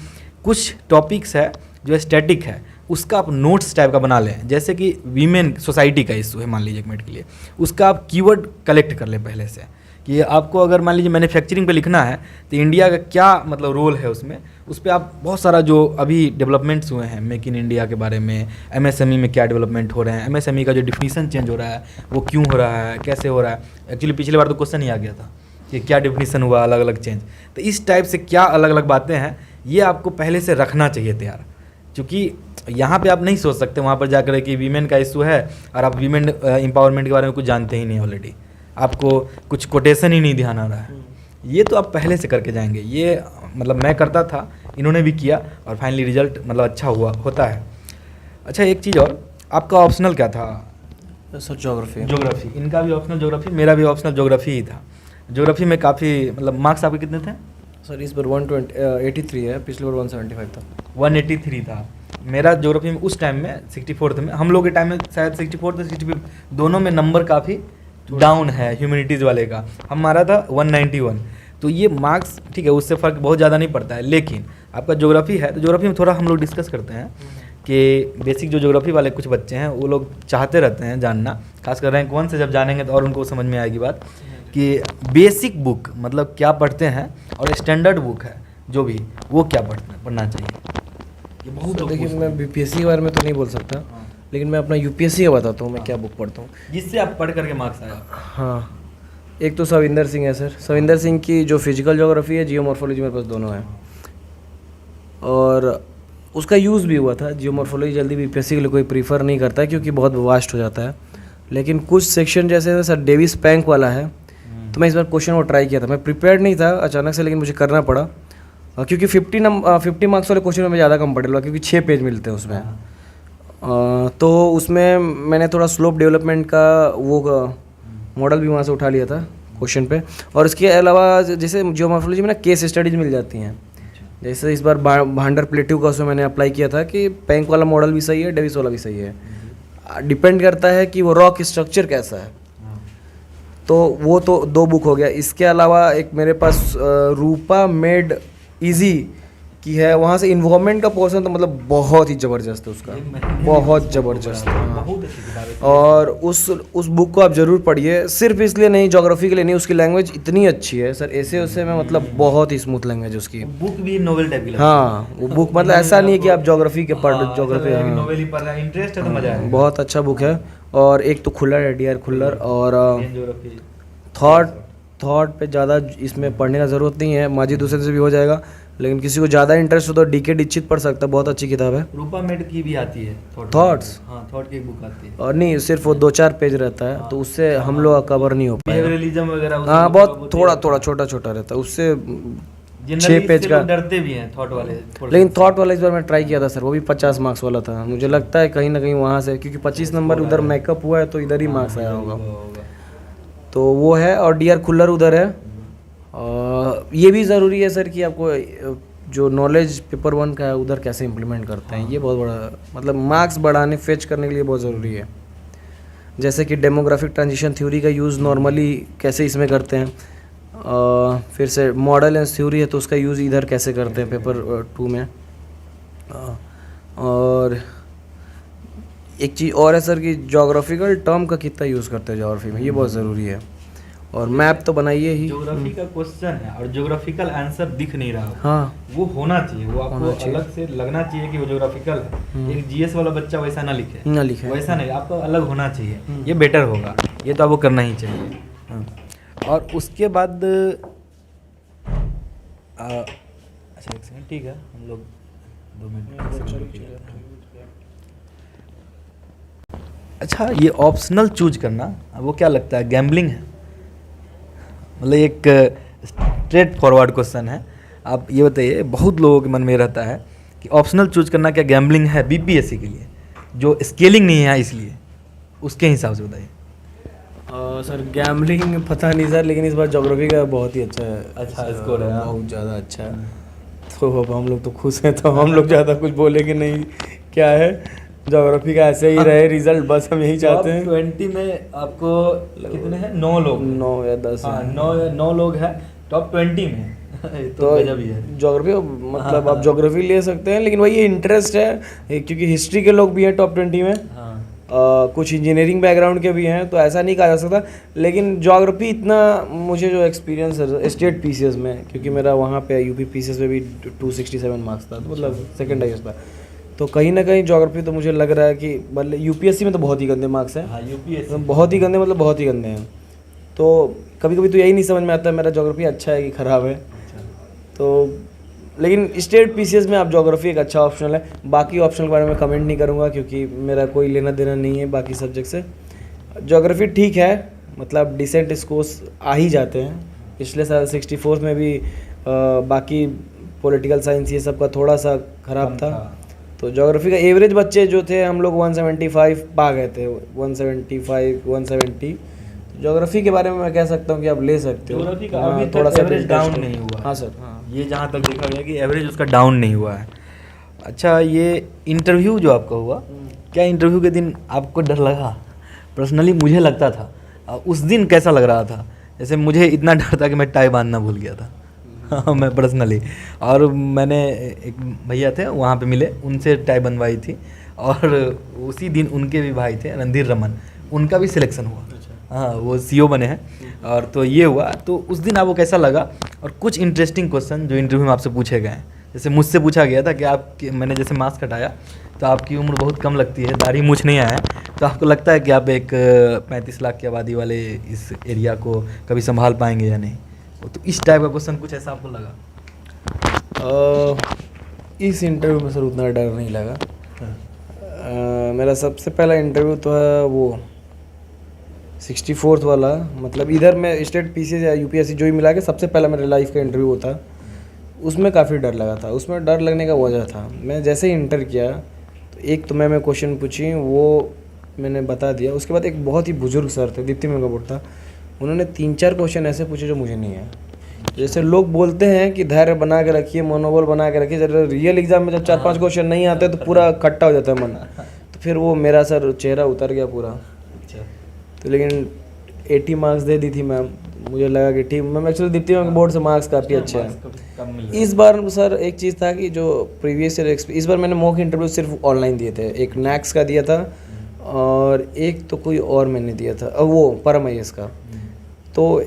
कुछ टॉपिक्स है जो स्टैटिक है, उसका आप नोट्स टाइप का बना लें। जैसे कि वीमेन सोसाइटी का इशू है मान लीजिए एक मिनट के लिए, उसका आप कीवर्ड कलेक्ट कर लें पहले से, कि आपको अगर मान लीजिए मैन्युफैक्चरिंग पे लिखना है तो इंडिया का क्या मतलब रोल है उसमें, उस पर आप बहुत सारा जो अभी डेवलपमेंट्स हुए हैं मेक इन इंडिया के बारे में, एमएसएमई में क्या डेवलपमेंट हो रहे हैं, एमएसएमई का जो डिफिनीसन चेंज हो रहा है वो क्यों हो रहा है, कैसे हो रहा है। एक्चुअली पिछले बार तो क्वेश्चन ही आ गया था कि क्या डिफिनीसन हुआ, अलग अलग चेंज। तो इस टाइप से क्या अलग अलग बातें हैं, ये आपको पहले से रखना चाहिए तैयार, क्योंकि यहाँ पे आप नहीं सोच सकते वहाँ पर जाकर कि वीमेन का इशू है और आप वीमेन एम्पावरमेंट के बारे में कुछ जानते ही नहीं, ऑलरेडी आपको कुछ कोटेशन ही नहीं ध्यान आ रहा है। ये तो आप पहले से करके जाएंगे। ये मतलब मैं करता था, इन्होंने भी किया और फाइनली रिजल्ट मतलब अच्छा होता है। अच्छा एक चीज़ और, आपका ऑप्शनल क्या था सर? ज्योग्राफी। इनका भी ऑप्शनल ज्योग्राफी, मेरा भी ऑप्शनल ज्योग्राफी ही था। ज्योग्राफी में काफ़ी मतलब मार्क्स आपके कितने थे सर? इस बार 183 है, पिछले बार 175 था। 183 था मेरा ज्योग्राफी में उस टाइम में। 64th में हम लोग के टाइम में शायद 64 से 65 दोनों में नंबर काफ़ी डाउन है ह्यूमैनिटीज़ वाले का, हमारा था 191। तो ये मार्क्स ठीक है, उससे फ़र्क बहुत ज़्यादा नहीं पड़ता है। लेकिन आपका ज्योग्राफी है तो ज्योग्राफी में थोड़ा हम लोग डिस्कस करते हैं कि बेसिक जो ज्योग्राफी वाले कुछ बच्चे हैं वो लोग चाहते रहते हैं जानना, खासकर रैंक 1 से जब जानेंगे तो और उनको समझ में आएगी बात कि बेसिक बुक मतलब क्या पढ़ते हैं और स्टैंडर्ड बुक है जो भी वो क्या पढ़ना चाहिए। ये बहुत लोग देखिए, पूछते मैं हैं। बीपीएससी के बारे में तो नहीं बोल सकता, लेकिन मैं अपना यूपीएससी का बताता हूँ मैं क्या बुक पढ़ता हूँ। जिससे आप पढ़ करके मार्क्स आया। हाँ, एक तो सविंदर सिंह है सर, सविंदर सिंह की जो फिजिकल ज्योग्राफी है, जियोमॉर्फोलॉजी, मेरे पास दोनों है। और उसका यूज़ भी हुआ था। जियोमॉर्फोलॉजी जल्दी बीपीएससी के लिए कोई प्रीफर नहीं करता है क्योंकि बहुत वास्ट हो जाता है, लेकिन कुछ सेक्शन जैसे सर डेविस पैंक वाला है, तो मैं इस बार क्वेश्चन वो ट्राई किया था। मैं प्रिपेयर्ड नहीं था अचानक से, लेकिन मुझे करना पड़ा क्योंकि 50 मार्क्स वाले क्वेश्चन में ज़्यादा कंफर्टेबल हुआ क्योंकि 6 पेज मिलते हैं उसमें। तो उसमें मैंने थोड़ा स्लोप डेवलपमेंट का वो मॉडल भी वहाँ से उठा लिया था क्वेश्चन पे। और इसके अलावा जैसे जियोमॉर्फोलॉजी में ना केस स्टडीज मिल जाती हैं, जैसे इस बार भांडर प्लेट्यू का उसमें मैंने अप्लाई किया था कि पैंक वाला मॉडल भी सही है, डेविस वाला भी सही है। डिपेंड करता है कि वो रॉक स्ट्रक्चर कैसा है। तो वो तो 2 बुक हो गया। इसके अलावा एक मेरे पास रूपा मेड इजी की है, वहाँ से इन्वायरमेंट का पोर्शन तो मतलब बहुत ही ज़बरदस्त है उसका, बहुत ज़बरदस्त है। हाँ। बहुत अच्छी किताब है। और उस बुक को आप ज़रूर पढ़िए, सिर्फ इसलिए नहीं, ज्योग्राफी के लिए नहीं, उसकी लैंग्वेज इतनी अच्छी है सर, ऐसे उससे में मतलब बहुत ही स्मूथ लैंग्वेज है उसकी। बुक भी नोवेल टाइप की लगती है। हाँ, वो बुक मतलब ऐसा नहीं है कि आप ज्योग्राफी के पढ़ हाँ, ज्योग्राफी। ऐसा लगे कि हाँ, नोवेल ही पढ़ रहा है, इंटरेस्ट है तो मजा आएगा। बहुत अच्छा बुक है। और एक तो खुल्लर है, डीआर खुल्लर। और ज्योग्राफी थॉट पे ज़्यादा इसमें पढ़ने का ज़रूरत नहीं है, माजिद हुसैन से भी हो जाएगा, लेकिन किसी को ज़्यादा इंटरेस्ट हो तो डीके दीक्षित पढ़ सकता है, बहुत अच्छी किताब है। रूपा मेड की भी आती है Thoughts? हाँ, थॉट की एक बुक आती है। और नहीं, सिर्फ वो 2-4 पेज रहता है, तो उससे हम लोग का कवर नहीं हो पाएगा। बिहेवियरलिज्म वगैरह वो हाँ, सब बहुत थोड़ा छोटा रहता है, उससे जनरली 6 पेज इससे का। लोग डरते भी हैं थॉट वाले लेकिन थॉट वाला इस बार मैं ट्राई किया था सर, वो भी 50 मार्क्स वाला था। मुझे लगता है कहीं ना कहीं वहाँ से, क्योंकि 25 नंबर उधर मेकअप हुआ है तो इधर ही मार्क्स आया होगा, तो वो है। और डीआर खुल्लर उधर है। ये भी ज़रूरी है सर कि आपको जो नॉलेज पेपर 1 का है उधर कैसे इम्प्लीमेंट करते हैं, ये बहुत बड़ा मतलब मार्क्स बढ़ाने फेच करने के लिए बहुत ज़रूरी है। जैसे कि डेमोग्राफिक ट्रांजिशन थ्योरी का यूज़ नॉर्मली कैसे इसमें करते हैं, फिर से मॉडल एंड थ्योरी है तो उसका यूज़ इधर कैसे करते हैं पेपर 2 में। और एक चीज़ और है सर कि जोग्राफिकल टर्म का कितना यूज़ करते हैं ज्योग्राफी में, ये बहुत ज़रूरी है। और मैप तो बनाइए ही। ज्योग्राफी का क्वेश्चन है और ज्योग्राफिकल आंसर दिख नहीं रहा, हाँ, वो होना चाहिए, वो आपको होना चाहिए। अलग से लगना चाहिए कि वो ज्योग्राफिकल है। एक जीएस वाला बच्चा वैसा ना लिखे, ना लिखे। वैसा नहीं, आपको अलग होना चाहिए, ये बेटर होगा, ये तो आपको करना ही चाहिए। हाँ। और उसके बाद अच्छा एक सेकंड, ठीक है, हम लोग 2 मिनट। अच्छा, ये ऑप्शनल चूज करना वो क्या लगता है, गैम्बलिंग है? मतलब एक स्ट्रेट फॉरवर्ड क्वेश्चन है, आप ये बताइए, बहुत लोगों के मन में रहता है कि ऑप्शनल चूज करना क्या गैम्बलिंग है बीपीएससी के लिए, जो स्केलिंग नहीं है इसलिए, उसके हिसाब से बताइए। सर गैम्बलिंग पता नहीं सर, लेकिन इस बार ज्योग्राफी का बहुत ही अच्छा है, अच्छा स्कोर है। बहुत ज़्यादा अच्छा है। तो अब हम लोग तो खुश हैं, तो हम लोग ज़्यादा कुछ बोलेंगे नहीं। क्या है, ज्योग्राफी का ऐसे ही रहे रिजल्ट, बस हम यही चाहते हैं। 20 में आपको कितने हैं? 9 लोग, 9 या 10। हाँ, 9 लोग हैं टॉप 20 में। तो गजब ही है। ज्योग्राफी मतलब आप ज्योग्राफी ले सकते हैं, लेकिन वही इंटरेस्ट है, क्योंकि हिस्ट्री के लोग भी हैं टॉप 20 में। हाँ। कुछ इंजीनियरिंग बैकग्राउंड के भी हैं, तो ऐसा नहीं कहा जा सकता। लेकिन ज्योग्राफी इतना मुझे जो एक्सपीरियंस है स्टेट पीसीएस में, क्योंकि मेरा वहाँ पे यूपी पीसीएस में भी 267 मार्क्स था, तो मतलब सेकंड हाईएस्ट था, तो कहीं ना कहीं ज्योग्राफी तो मुझे लग रहा है कि मतलब यूपीएससी में तो बहुत ही गंदे मार्क्स हैं। हाँ, यूपीएससी बहुत ही गंदे, मतलब बहुत ही गंदे हैं। तो कभी कभी तो यही नहीं समझ में आता मेरा ज्योग्राफी अच्छा है कि ख़राब है। तो लेकिन स्टेट पीसीएस में आप ज्योग्राफी एक अच्छा ऑप्शनल है। बाकी ऑप्शनल के बारे में कमेंट नहीं करूँगा क्योंकि मेरा कोई लेना देना नहीं है बाकी सब्जेक्ट से। ज्योग्राफी ठीक है, मतलब डिसेंट स्कोर्स आ ही जाते हैं। पिछले साल 64 में भी बाकी पॉलिटिकल साइंस ये सब का थोड़ा सा ख़राब था। तो ज्योग्राफी का एवरेज बच्चे जो थे हम लोग 175 पा गए थे, 175 170। ज्योग्राफी के बारे में मैं कह सकता हूँ कि आप ले सकते हो। ज्योग्राफी का हाँ, अभी थोड़ा तक सा एवरेज डाउन नहीं हुआ। हाँ सर, हाँ ये जहाँ तक देखा गया कि एवरेज उसका डाउन नहीं हुआ है। अच्छा, ये इंटरव्यू जो आपका हुआ, क्या इंटरव्यू के दिन आपको डर लगा? पर्सनली मुझे लगता था, उस दिन कैसा लग रहा था? जैसे मुझे इतना डर था कि मैं टाई बांधना भूल गया था। हाँ, मैं पर्सनली, और मैंने एक भैया थे वहाँ पे मिले, उनसे टाई बनवाई थी, और उसी दिन उनके भी भाई थे रणधीर रमन, उनका भी सिलेक्शन हुआ। हाँ, वो सीईओ बने हैं। और तो ये हुआ, तो उस दिन आपको कैसा लगा? और कुछ इंटरेस्टिंग क्वेश्चन जो इंटरव्यू में आपसे पूछे गए हैं, जैसे मुझसे पूछा गया था कि मैंने जैसे मास्क हटाया तो आपकी उम्र बहुत कम लगती है, दाढ़ी मूछ नहीं आया है, तो आपको लगता है कि आप एक 35 लाख की आबादी वाले इस एरिया को कभी संभाल पाएंगे या नहीं? तो इस टाइप का क्वेश्चन कुछ ऐसा आपको लगा? इस इंटरव्यू में सर उतना डर नहीं लगा। मेरा सबसे पहला इंटरव्यू तो है वो 64th वाला, मतलब इधर मैं स्टेट पीसीएस या यूपीएससी जो ही मिला के सबसे पहला मेरा लाइफ का इंटरव्यू होता। उसमें काफ़ी डर लगा था। उसमें डर लगने का वजह था, मैं जैसे ही इंटर किया तो एक तो मैं क्वेश्चन पूछी, वो मैंने बता दिया। उसके बाद एक बहुत ही बुजुर्ग सर थे, दीप्ति मैम का बोर्ड था, उन्होंने 3-4 क्वेश्चन ऐसे पूछे जो मुझे नहीं है। जैसे लोग बोलते हैं कि धैर्य बना के रखिए, मनोबल बना के रखिए, जब रियल एग्जाम में जब 4-5 क्वेश्चन नहीं आते तो पूरा खट्टा हो जाता है मन। तो फिर वो मेरा सर चेहरा उतर गया पूरा। तो लेकिन 80 मार्क्स दे दी थी मैम, मुझे लगा कि ठीक। मैम एक्चुअली दीप्ति मैम के बोर्ड से मार्क्स काफ़ी अच्छे हैं। इस बार सर एक चीज़ था कि जो प्रीवियस ईयर इस बार मैंने मॉक इंटरव्यू सिर्फ ऑनलाइन दिए थे। एक नैक्स का दिया था और एक तो कोई और मैंने दिया था, वो परम IAS का। तो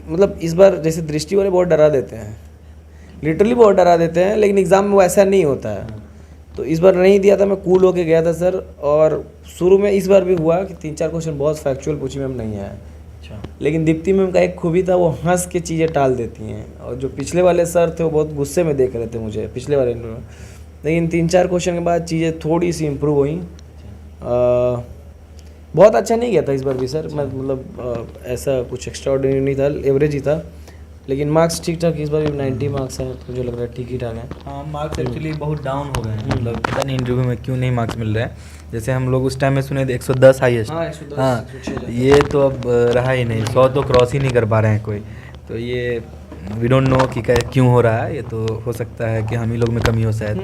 मतलब इस बार जैसे दृष्टि वाले बहुत डरा देते हैं, लिटरली बहुत डरा देते हैं, लेकिन एग्ज़ाम में वो ऐसा नहीं होता है। तो इस बार नहीं दिया था, मैं कूल होके गया था सर। और शुरू में इस बार भी हुआ कि 3-4 क्वेश्चन बहुत फैक्चुअल पूछी, मैम नहीं आया। अच्छा। लेकिन दीप्ति मैम का एक खूबी था, वो हंस के चीज़ें टाल देती हैं। और जो पिछले वाले सर थे वो बहुत गुस्से में देख रहे थे मुझे पिछले वाले इंटरव्यू में। लेकिन 3-4 क्वेश्चन के बाद चीज़ें थोड़ी सी इम्प्रूव हुई। बहुत अच्छा नहीं गया था इस बार भी सर, मैं मतलब ऐसा कुछ एक्स्ट्रा ऑर्डिनरी नहीं था, एवरेज ही था। लेकिन मार्क्स ठीक ठाक, इस बार भी 90 मार्क्स हैं, तो मुझे लग रहा है ठीक ही ठाक है। हाँ, मार्क्स एक्चुअली बहुत डाउन हो गए हैं, मतलब पता नहीं इंटरव्यू में क्यों नहीं मार्क्स मिल रहे हैं। जैसे हम लोग उस टाइम में सुने थे 110 हाईएस्ट। हाँ, 110, हाँ, ये तो अब रहा ही नहीं, 100 तो क्रॉस ही नहीं कर पा रहे हैं कोई। तो ये वी डोंट नो कि क्यों हो रहा है। ये तो हो सकता है कि हम ही लोग में कमी हो शायद,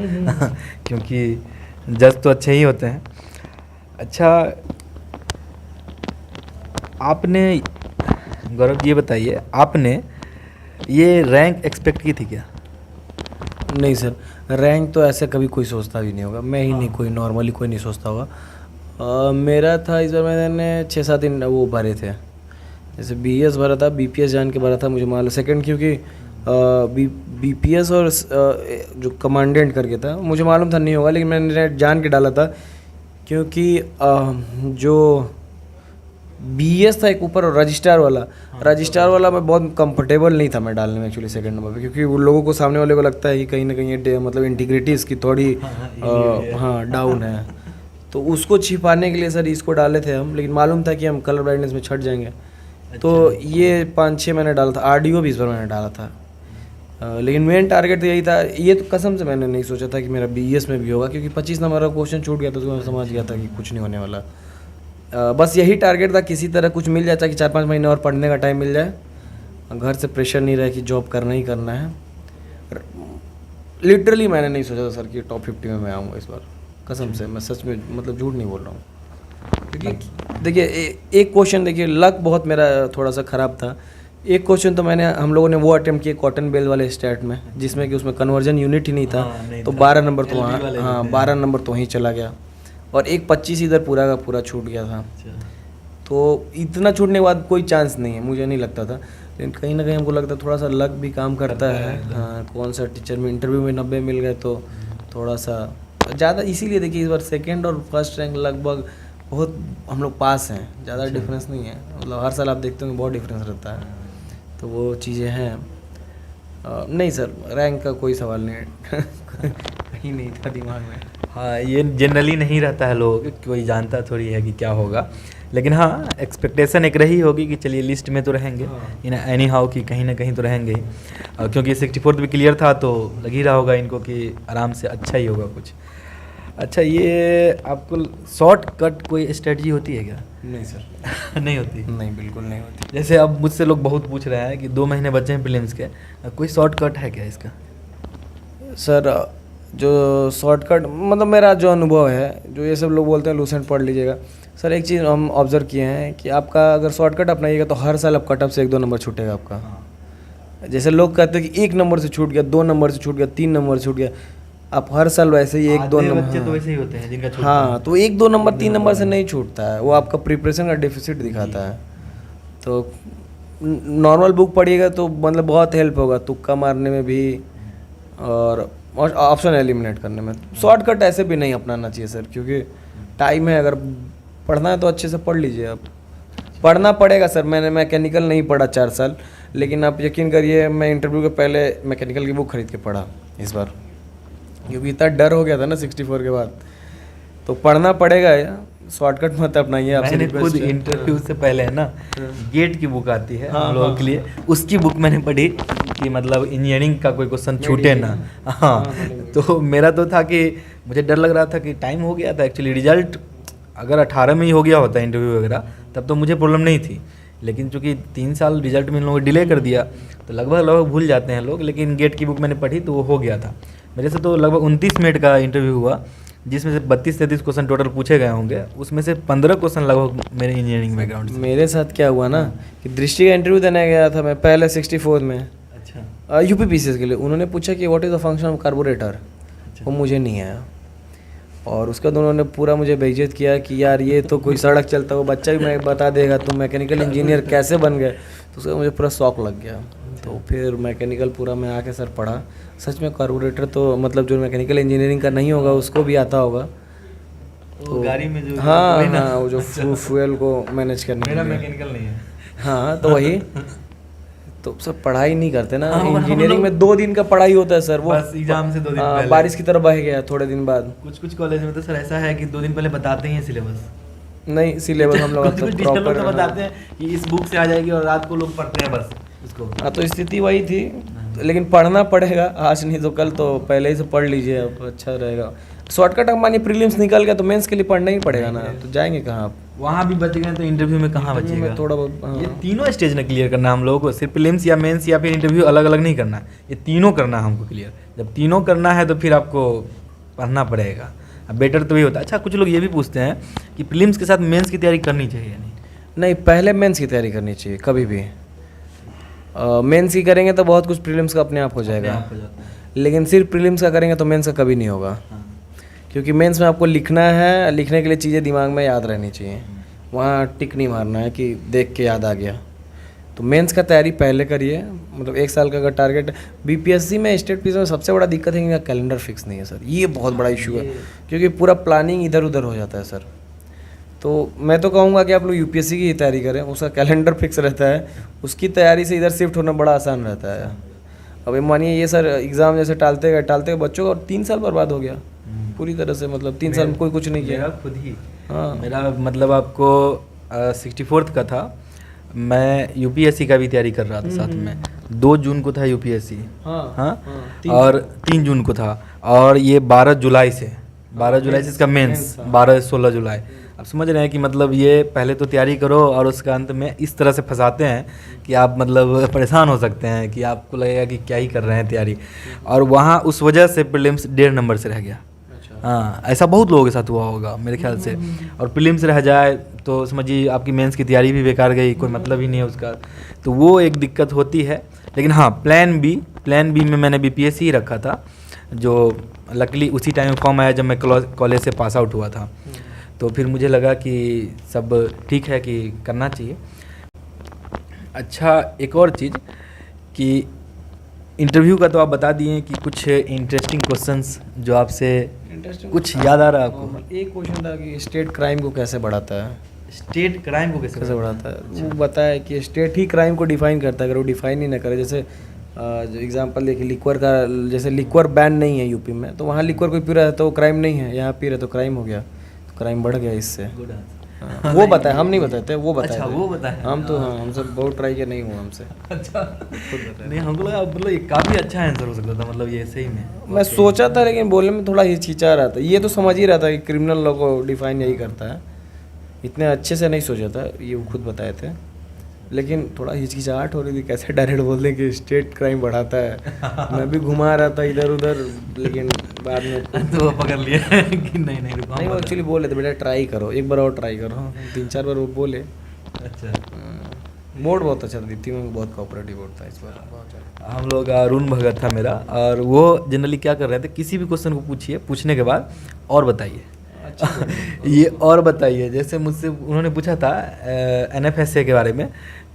क्योंकि जज तो अच्छे ही होते हैं। अच्छा, आपने गौरव ये बताइए, आपने ये रैंक एक्सपेक्ट की थी क्या? नहीं सर, रैंक तो ऐसे कभी कोई सोचता भी नहीं होगा, मैं ही नहीं, कोई नॉर्मली कोई नहीं सोचता होगा। मेरा था इस बार मैंने 6-7 वो भरे थे। जैसे BS भरा था, BPS जान के भरा था, मुझे मालूम सेकंड, क्योंकि BPS और जो कमांडेंट करके था मुझे मालूम था नहीं होगा, लेकिन मैंने जान के डाला था क्योंकि जो BS था एक ऊपर, और रजिस्ट्रार वाला मैं बहुत कंफर्टेबल नहीं था मैं डालने में एक्चुअली सेकंड नंबर पे, क्योंकि वो लोगों को, सामने वाले को लगता है कि कहीं ना कहीं ये मतलब इंटीग्रिटी इसकी थोड़ी डाउन है। तो उसको छिपाने के लिए सर इसको डाले थे हम, लेकिन मालूम था कि हम कलर ब्राइटनेस में छट जाएंगे। तो ये 5-6 मैंने डाला था, RDO भी इस बार मैंने डाला था। लेकिन मेन टारगेट तो यही था। ये तो कसम से मैंने नहीं सोचा था कि मेरा BS में भी होगा, क्योंकि 25 नंबर का क्वेश्चन छूट गया था, तो मैं समझ गया था कि कुछ नहीं होने वाला। बस यही टारगेट था, किसी तरह कुछ मिल जाता कि 4-5 महीने और पढ़ने का टाइम मिल जाए, घर से प्रेशर नहीं रहे कि जॉब करना ही करना है। लिटरली मैंने नहीं सोचा था सर कि टॉप 50 में मैं आऊँगा इस बार, कसम से, मैं सच में मतलब झूठ नहीं बोल रहा हूँ। क्योंकि देखिए एक क्वेश्चन, देखिए लक बहुत मेरा थोड़ा सा ख़राब था। एक क्वेश्चन तो हम लोगों ने वो अटेम्प्ट किए कॉटन बेल वाले स्टेट में, जिसमें कि उसमें कन्वर्जन यूनिट ही नहीं था, तो 12 नंबर तो वहाँ, 12 नंबर तो वहीं चला गया, और एक 25 इधर पूरा का पूरा छूट गया था। तो इतना छूटने के बाद कोई चांस नहीं है, मुझे नहीं लगता था, लेकिन कहीं ना कहीं हमको लगता है थोड़ा सा लक भी काम करता है। हाँ, कौन सा टीचर में इंटरव्यू में 90 मिल गए तो थोड़ा सा ज़्यादा, इसीलिए देखिए इस बार सेकंड और फर्स्ट रैंक लगभग बहुत हम लोग पास हैं, ज़्यादा डिफरेंस नहीं है। मतलब हर साल आप देखते होंगे बहुत डिफरेंस रहता है, तो वो चीज़ें हैं। नहीं सर, रैंक का कोई सवाल नहीं है कहीं नहीं था दिमाग में। हाँ, ये जनरली नहीं रहता है लोगों के, कोई जानता थोड़ी है कि क्या होगा, लेकिन हाँ एक्सपेक्टेशन एक रही होगी कि चलिए लिस्ट में तो रहेंगे इन एनी हाउ, कि कहीं ना कहीं तो रहेंगे ही। क्योंकि 64th भी क्लियर था, तो लग ही रहा होगा इनको कि आराम से अच्छा ही होगा कुछ। अच्छा, ये आपको शॉर्टकट कोई स्ट्रेटजी होती है क्या? नहीं सर नहीं होती? नहीं, बिल्कुल नहीं होती। जैसे अब मुझसे लोग बहुत पूछ रहे हैं कि 2 महीने बचे हैं प्रीलिम्स के, कोई शॉर्टकट है क्या इसका? सर जो शॉर्टकट मतलब मेरा जो अनुभव है, जो ये सब लोग बोलते हैं लूसेंट पढ़ लीजिएगा, सर एक चीज़ हम ऑब्जर्व किए हैं कि आपका अगर शॉर्टकट अपनाइएगा तो हर साल आप कट ऑफ से 1-2 नंबर छूटेगा आपका। जैसे लोग कहते हैं कि 1 नंबर से छूट गया, 2 नंबर से छूट गया, 3 नंबर से छूट गया, आप हर साल वैसे ही 1-2 आधे नंबर, बच्चे तो वैसे ही होते हैं जिनका हाँ, तो 1-2 नंबर 3 नंबर से नहीं छूटता है, वो आपका प्रिपरेशन का डिफिसिट दिखाता है। तो नॉर्मल बुक पढ़िएगा तो मतलब बहुत हेल्प होगा तुक्का मारने में भी और ऑप्शन एलिमिनेट करने में। शॉर्टकट ऐसे भी नहीं अपनाना चाहिए सर, क्योंकि टाइम है, अगर पढ़ना है तो अच्छे से पढ़ लीजिए। आप पढ़ना पड़ेगा सर, मैंने मैकेनिकल नहीं पढ़ा 4 साल, लेकिन आप यकीन करिए मैं इंटरव्यू के पहले मैकेनिकल की बुक खरीद के पढ़ा इस बार, क्योंकि इतना डर हो गया था ना 64 के बाद, तो पढ़ना पड़ेगा यार, शॉर्टकट मत अपनाइए। आपसे मैंने रिक्वेस्ट खुद है। इंटरव्यू से पहले है ना गेट की बुक आती है हम लोगों के लिए, उसकी बुक मैंने पढ़ी कि मतलब इंजीनियरिंग का कोई क्वेश्चन छूटे ना। हाँ, तो मेरा तो था कि मुझे डर लग रहा था कि टाइम हो गया था एक्चुअली, रिजल्ट अगर 18 में ही हो गया होता इंटरव्यू वगैरह तब तो मुझे प्रॉब्लम नहीं थी, लेकिन चूंकि 3 साल रिजल्ट में इन लोगों ने डिले कर दिया तो लगभग भूल जाते हैं लोग। लेकिन गेट की बुक मैंने पढ़ी तो वो हो गया था मेरे से। तो लगभग 29 मिनट का इंटरव्यू हुआ, जिसमें से 32-33 क्वेश्चन टोटल पूछे गए होंगे, उसमें से 15 क्वेश्चन लगभग मेरे इंजीनियरिंग बैकग्राउंड से। मेरे साथ क्या हुआ ना कि दृष्टि का इंटरव्यू देने गया था मैं पहले 64 में, अच्छा, यूपीपीसीएस के लिए। उन्होंने पूछा कि what is the function of carburettor, वो मुझे नहीं आया, और उसके बाद उन्होंने पूरा मुझे बेइज्जत किया कि यार ये तो कोई सड़क चलता हुआ बच्चा भी मैं बता देगा, तुम मैकेनिकल इंजीनियर कैसे बन गए। तो उसका मुझे पूरा शौक लग गया। तो फिर मैकेनिकल पूरा मैं आके सर पढ़ा, सच में कार्बोरेटर तो मतलब जो मैकेनिकल इंजीनियरिंग का नहीं होगा उसको भी आता होगा। तो गाड़ी में जो हाँ वही ना? हाँ, वो जो फ्यूल को मैनेज करने के मेरा लिए। मैकेनिकल नहीं है। हाँ तो वही तो सब पढ़ाई नहीं करते ना, हाँ, और हम इंजीनियरिंग लोग- में 2 दिन का पढ़ाई होता है सर, वो बस एग्जाम से 2 दिन पहले। बारिश की तरह बह गया थोड़े दिन बाद। कुछ कॉलेज में तो सर ऐसा है कि 2 दिन पहले बताते ही हैं सिलेबस। नहीं सिलेबस हम लोग कुछ टीचर लोग तो बताते हैं कि इस बुक से आ जाएगी और रात को लोग पढ़ते हैं बस उसको। हाँ तो स्थिति वही थी, लेकिन पढ़ना पड़ेगा आज नहीं तो कल, तो पहले ही से पढ़ लीजिए, अब अच्छा रहेगा। शॉर्टकट अब मानिए प्रीलिम्स निकल गया तो मेंस के लिए पढ़ना ही पड़ेगा ना, तो जाएंगे कहाँ आप? वहाँ भी बच गए तो इंटरव्यू में कहाँ इंटरव्यू बचेगा? में थोड़ा बहुत, हाँ। ये तीनों स्टेज ने क्लियर करना है हम लोगों को, सिर्फ प्रीलिम्स या मेंस या फिर इंटरव्यू अलग अलग नहीं करना है, ये तीनों करना है हमको क्लियर। जब तीनों करना है तो फिर आपको पढ़ना पड़ेगा, अब बेटर तो ये होता है। अच्छा, कुछ लोग ये भी पूछते हैं कि प्रीलिम्स के साथ मेंस की तैयारी करनी चाहिए या नहीं? नहीं, पहले मेंस की तैयारी करनी चाहिए कभी भी। मेंस की करेंगे तो बहुत कुछ प्रीलिम्स का अपने आप हो जाएगा, आप हो जाता है। लेकिन सिर्फ प्रीलिम्स का करेंगे तो मेंस का कभी नहीं होगा, हाँ। क्योंकि मेंस में आपको लिखना है, लिखने के लिए चीज़ें दिमाग में याद रहनी चाहिए, वहाँ टिक नहीं मारना है कि देख के याद आ गया। तो मेंस का तैयारी पहले करिए, मतलब 1 साल का अगर टारगेट। बीपीएससी में स्टेट पीसी में सबसे बड़ा दिक्कत है कि इनका कैलेंडर फिक्स नहीं है सर, ये बहुत बड़ा इशू है, क्योंकि पूरा प्लानिंग इधर उधर हो जाता है सर। तो मैं तो कहूँगा कि आप लोग यूपीएससी की तैयारी करें, उसका कैलेंडर फिक्स रहता है, उसकी तैयारी से इधर शिफ्ट होना बड़ा आसान रहता है। अब ये मानिए ये सर एग्ज़ाम जैसे टालते गए बच्चों का 3 साल बर्बाद हो गया पूरी तरह से, मतलब 3 साल में कोई कुछ नहीं किया। मेरा खुद ही, हाँ मेरा मतलब आपको 64th का था, मैं यूपीएससी का भी तैयारी कर रहा था साथ में। 2 जून को था यूपीएससी, हाँ हाँ, और 3 जून को था, और ये 12 जुलाई से इसका मेंस, 12-16 जुलाई। आप समझ रहे हैं कि मतलब ये पहले तो तैयारी करो और उसका अंत में इस तरह से फंसाते हैं कि आप मतलब परेशान हो सकते हैं, कि आपको लगेगा कि क्या ही कर रहे हैं तैयारी। और वहाँ उस वजह से प्रीलिम्स 1.5 नंबर से रह गया। हाँ, ऐसा बहुत लोगों के साथ हुआ होगा मेरे ख्याल से। और प्रीलिम्स रह जाए तो समझिए आपकी मेंस की तैयारी भी बेकार गई, कोई मतलब ही नहीं है उसका, तो वो एक दिक्कत होती है। लेकिन हाँ, प्लान बी में मैंने बीपीएससी ही रखा था, जो लकीली उसी टाइम में फॉर्म आया जब मैं कॉलेज से पास आउट हुआ था, तो फिर मुझे लगा कि सब ठीक है कि करना चाहिए। अच्छा, एक और चीज़ कि इंटरव्यू का तो आप बता दिए कि कुछ इंटरेस्टिंग क्वेश्चंस जो आपसे कुछ याद आ रहा है आपको? एक क्वेश्चन था कि स्टेट क्राइम को कैसे बढ़ाता है, स्टेट क्राइम को कैसे बढ़ाता है। वो बताया कि स्टेट ही क्राइम को डिफाइन करता है, अगर वो डिफाइन ही ना करे। जैसे जो एग्जांपल देखिए लिक्वर का, जैसे लिक्वर बैन नहीं है यूपी में, तो वहाँ लिक्वर कोई पी रहा है तो क्राइम नहीं है, यहाँ पी रहे तो क्राइम हो गया, तो क्राइम बढ़ गया इससे। हाँ, वो बताए, हम नहीं बताते, वो बताए। अच्छा, वो बताए। हम तो हाँ, हमसे बहुत ट्राई किया, नहीं हुआ हमसे। अच्छा, नहीं हमको लगा मतलब ये काफ़ी अच्छा आंसर हो सकता था, मतलब ये सही में मैं सोचा था, लेकिन बोलने में थोड़ा हिचकिचा रहा था। ये तो समझ ही रहा था कि क्रिमिनल लॉ को डिफाइन यही करता है, इतने अच्छे से नहीं सोचा था, ये वो खुद बताए थे। लेकिन थोड़ा हिचकिचाहट हो रही थी, कैसे डायरेक्ट बोल दें कि स्टेट क्राइम बढ़ाता है। मैं भी घुमा रहा था इधर उधर, लेकिन बाद में तो वो पकड़ लिए कि नहीं नहीं रुको, नहीं, वो एक्चुअली बोले थे बेटा ट्राई करो, एक बार और ट्राई करो। 3-4 बार वो बोले। अच्छा। बोर्ड बहुत अच्छा था, दीप्ति में बहुत कोऑपरेटिव बोर्ड था इस बार, बहुत अच्छा। हम लोग अरुण भगत था मेरा, और वो जनरली क्या कर रहे थे, किसी भी क्वेश्चन को पूछिए, पूछने के बाद और बताइए। ये और बताइए, जैसे मुझसे उन्होंने पूछा था NFSA के बारे में,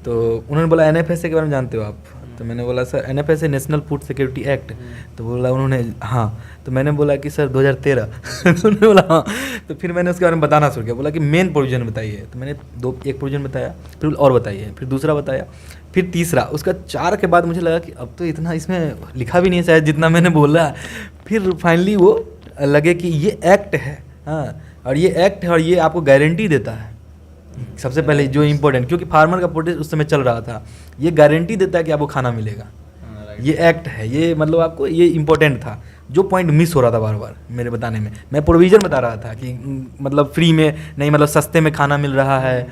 तो उन्होंने बोला NFSA के बारे में जानते हो आप? तो मैंने बोला sir NFSA national food security act. तो बोला उन्होंने हाँ। तो मैंने बोला कि सर 2013। तो उन्होंने बोला हाँ। तो फिर मैंने उसके बारे में बताना शुरू किया, बोला कि मेन प्रोविजन बताइए। तो मैंने एक प्रोविजन बताया, फिर और बताइए, फिर दूसरा बताया, फिर तीसरा। उसका 4 के बाद मुझे लगा कि अब तो इतना इसमें लिखा भी नहीं है शायद जितना मैंने बोला। फिर फाइनली वो लगे कि ये एक्ट है, हाँ, और ये एक्ट है और ये आपको गारंटी देता है। सबसे पहले जो इम्पोर्टेंट, क्योंकि फार्मर का प्रोटेस्ट उस समय चल रहा था, ये गारंटी देता है कि आपको खाना मिलेगा। ये एक्ट है, ये मतलब आपको ये इम्पोर्टेंट था। जो पॉइंट मिस हो रहा था बार बार मेरे बताने में, मैं प्रोविज़न बता रहा था कि मतलब फ्री में नहीं, मतलब सस्ते में खाना मिल रहा है,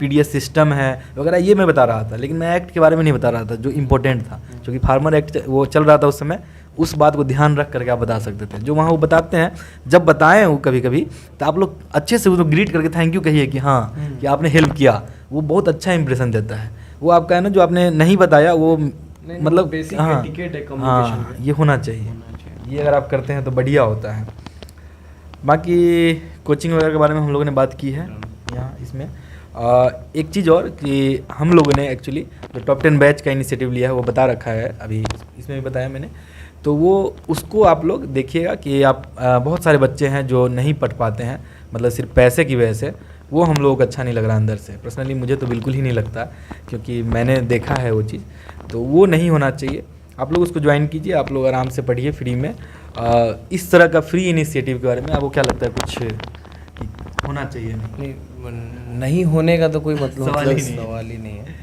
PDS सिस्टम है वगैरह, ये मैं बता रहा था, लेकिन मैं एक्ट के बारे में नहीं बता रहा था जो इम्पोर्टेंट था। क्योंकि फार्मर एक्ट वो चल रहा था उस समय, उस बात को ध्यान रख करके आप बता सकते थे। जो वहाँ वो बताते हैं, जब बताएं वो कभी कभी, तो आप लोग अच्छे से उसको ग्रीट करके थैंक यू कहिए कि हाँ कि आपने हेल्प किया। वो बहुत अच्छा इंप्रेशन देता है। वो आपका है ना, जो आपने नहीं बताया वो मतलब हाँ हाँ, ये होना चाहिए। ये अगर आप करते हैं तो बढ़िया होता है। बाकी कोचिंग वगैरह के बारे में हम लोगों ने बात की है यहाँ इसमें। एक चीज़ और कि हम लोगों ने एक्चुअली जो टॉप 10 बैच का इनिशिएटिव लिया है वो बता रखा है, अभी इसमें भी बताया मैंने। तो वो उसको आप लोग देखिएगा कि आप बहुत सारे बच्चे हैं जो नहीं पढ़ पाते हैं, मतलब सिर्फ पैसे की वजह से। वो हम लोगों को अच्छा नहीं लग रहा अंदर से, पर्सनली मुझे तो बिल्कुल ही नहीं लगता, क्योंकि मैंने देखा है वो चीज़। तो वो नहीं होना चाहिए। आप लोग उसको ज्वाइन कीजिए, आप लोग आराम से पढ़िए फ्री में। इस तरह का फ्री इनिशिएटिव के बारे में आपको क्या लगता है, कुछ होना चाहिए? नहीं होने का तो कोई मतलब सवाल ही नहीं है।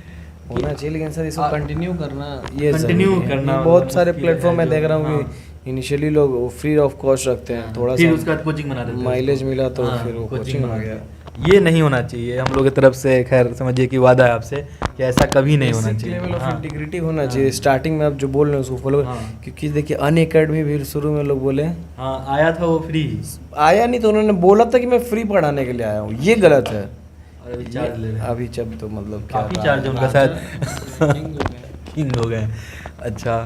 होना चाहिए, लेकिन सर इसको कंटिन्यू करना, ये कंटिन्यू करना बहुत सारे प्लेटफॉर्म में देख रहा हूँ कि इनिशियली लोग फ्री ऑफ कॉस्ट रखते हैं, थोड़ा फिर सा उसका कोचिंग बना देते हैं, माइलेज मिला तो हाँ, फिर वो कोचिंग आ गया। ये नहीं होना चाहिए हम लोग की तरफ से। खैर समझिए कि वादा है आपसे कि ऐसा कभी नहीं होना चाहिए। लेवल ऑफ इंटीग्रिटी होना चाहिए। स्टार्टिंग में आप जो बोल रहे हैं उसको फॉलो, क्योंकि देखिए अनअकैडमी भी शुरू में लोग बोले हाँ आया था वो फ्री, आया नहीं तो उन्होंने बोला था कि मैं फ्री पढ़ाने के लिए आया हूँ, ये गलत है। और अभी चार्ज ले रहे हैं, अभी जब तो मतलब काफ़ी चार्ज उनका शायद किंग हो गए। अच्छा,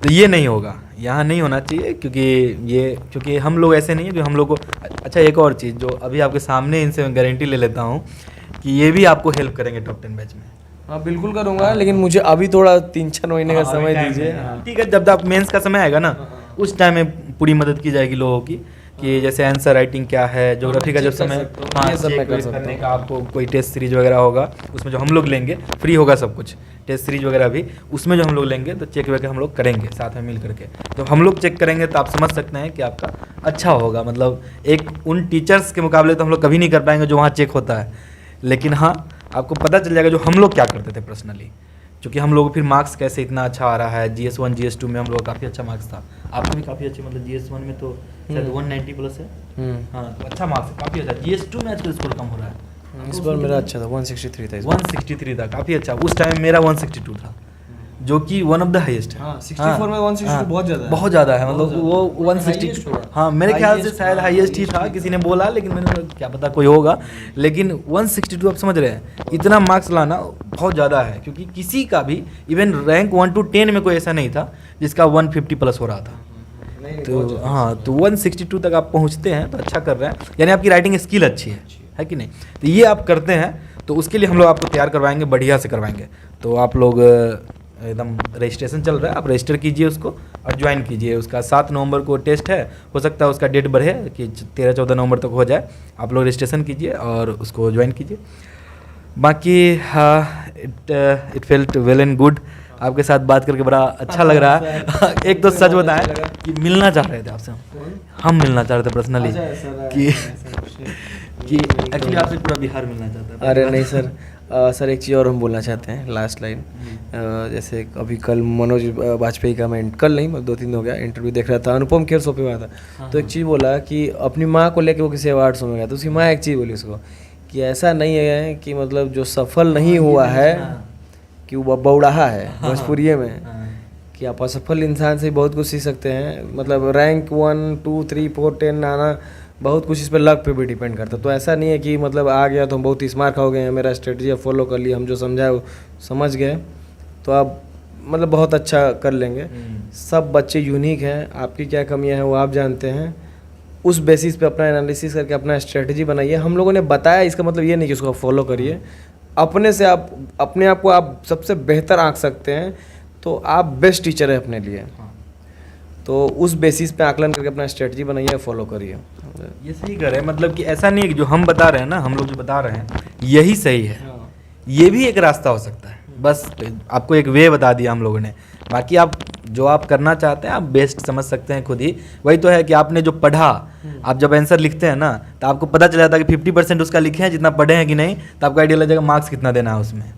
तो ये नहीं होगा, यहाँ नहीं होना चाहिए, क्योंकि हम लोग ऐसे नहीं है कि हम लोग को। अच्छा, एक और चीज़ जो अभी आपके सामने इनसे मैं गारंटी ले लेता हूँ कि ये भी आपको हेल्प करेंगे टॉप 10 बैच में। हाँ बिल्कुल करूँगा, लेकिन मुझे अभी थोड़ा 3-4 महीने का समय दीजिए। ठीक है, जब आप मेंस का समय आएगा ना, उस टाइम में पूरी मदद की जाएगी लोगों की, कि जैसे आंसर राइटिंग क्या है, ज्योग्राफी का जब समय, हाँ ये सब मैं कर चेक सकता करने हूँ। का, आपको कोई टेस्ट सीरीज वगैरह होगा उसमें जो हम लोग लेंगे, फ्री होगा सब कुछ, टेस्ट सीरीज वगैरह भी उसमें जो हम लोग लेंगे, तो चेक वगैरह हम लोग करेंगे साथ में मिल करके। तो हम लोग चेक करेंगे तो आप समझ सकते हैं कि आपका अच्छा होगा। मतलब एक उन टीचर्स के मुकाबले तो हम लोग कभी नहीं कर पाएंगे जो वहाँ चेक होता है, लेकिन हाँ आपको पता चल जाएगा जो हम लोग क्या करते थे पर्सनली। क्योंकि हम लोग फिर मार्क्स कैसे इतना अच्छा आ रहा है, GS1 GS2 में हम लोग काफ़ी अच्छा मार्क्स था, आपको भी काफ़ी अच्छे, मतलब GS1 में तो शायद 190 प्लस है। हाँ तो अच्छा मार्क्स है, काफ़ी अच्छा। GS2 में आजकल स्कोर कम हो रहा है, इस बार मेरा अच्छा था, 163 था। 163 था, काफ़ी अच्छा। उस टाइम मेरा 162 था, जो कि वन ऑफ द हाईएस्ट है। 64 में 162 बहुत ज़्यादा है, बहुत ज़्यादा है, मतलब वो 160, हाँ मेरे ख्याल से शायद हाईएस्ट ही था, किसी ने बोला, लेकिन मैंने क्या पता कोई होगा। लेकिन 162 आप समझ रहे हैं, इतना मार्क्स लाना बहुत ज़्यादा है, क्योंकि किसी का भी इवन रैंक 1 to 10 में कोई ऐसा नहीं था जिसका 150 प्लस हो रहा था। तो हाँ, तो 162 तक आप पहुँचते हैं तो अच्छा कर रहे हैं, यानी आपकी राइटिंग स्किल अच्छी है कि नहीं। तो ये आप करते हैं तो उसके लिए हम लोग आपको तैयार करवाएंगे, बढ़िया से करवाएंगे। तो आप लोग एकदम रजिस्ट्रेशन चल रहा है, आप रजिस्टर कीजिए उसको और ज्वाइन कीजिए। उसका 7 नवंबर को टेस्ट है, हो सकता है उसका डेट बढ़े कि 13-14 नवंबर तक हो जाए। आप लोग रजिस्ट्रेशन कीजिए और उसको ज्वाइन कीजिए। बाकी it felt well and good, आपके साथ बात करके बड़ा अच्छा लग रहा है। एक तो सच बताएं कि मिलना चाह रहे थे आपसे, हम मिलना चाह रहे थे पर्सनली, कि एक्चुअली आपसे पूरा बिहार मिलना चाहता है। अरे नहीं सर, सर एक चीज़ और हम बोलना चाहते हैं, लास्ट लाइन। जैसे अभी कल मनोज वाजपेयी का, मैं कल नहीं 2-3 दिन हो गया इंटरव्यू देख रहा था, अनुपम खेर शो पे हुआ था। तो एक चीज़ बोला कि अपनी माँ को लेकर वो किसी अवार्ड शो में गया, तो उसकी माँ एक चीज़ बोली उसको कि ऐसा नहीं है कि मतलब जो सफल नहीं हुआ है कि वो बौड़ाहा है भोजपुरी में, हाँ। कि आप असफल इंसान से बहुत कुछ सीख सकते हैं। मतलब रैंक 1 2 3 4 10 आना बहुत कुछ इस पर लक पे भी डिपेंड करता है। तो ऐसा नहीं है कि मतलब आ गया तो हम बहुत स्मार्ट हो गए हैं, मेरा स्ट्रेटजी फॉलो कर लिया, हम जो समझाए वो समझ गए तो आप मतलब बहुत अच्छा कर लेंगे। सब बच्चे यूनिक हैं, आपकी क्या कमियां हैं वो आप जानते हैं, उस बेसिस पे अपना एनालिसिस करके अपना स्ट्रेटजी बनाइए। हम लोगों ने बताया, इसका मतलब ये नहीं कि उसको फॉलो करिए, अपने से आप अपने आप को आप सबसे बेहतर आंक सकते हैं, तो आप बेस्ट टीचर है अपने लिए। तो उस बेसिस पे आकलन करके अपना स्ट्रेटजी बनाइए, फॉलो करिए। ये सही कर रहे हैं, मतलब कि ऐसा नहीं है कि जो हम बता रहे हैं ना, हम लोग जो बता रहे हैं यही सही है, ये भी एक रास्ता हो सकता है। बस आपको एक वे बता दिया हम लोगों ने, बाकी आप जो आप करना चाहते हैं आप बेस्ट समझ सकते हैं खुद ही। वही तो है कि आपने जो पढ़ा, आप जब आंसर लिखते हैं ना तो आपको पता चल जाता है कि 50% उसका लिखे हैं जितना पढ़े हैं कि नहीं, तो आपको आइडिया लग जाएगा मार्क्स कितना देना है उसमें।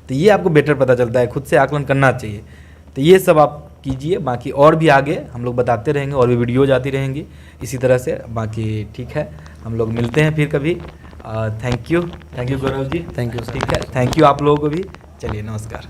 तो ये आपको बेटर पता चलता है, खुद से आकलन करना चाहिए। तो ये सब आप कीजिए, बाकी और भी आगे हम लोग बताते रहेंगे और भी वीडियोज आती रहेंगी इसी तरह से। बाकी ठीक है, हम लोग मिलते हैं फिर कभी। Thank you Gaurav ji, thank you sir. ठीक है, थैंक यू आप लोगों को भी। चलिए नमस्कार।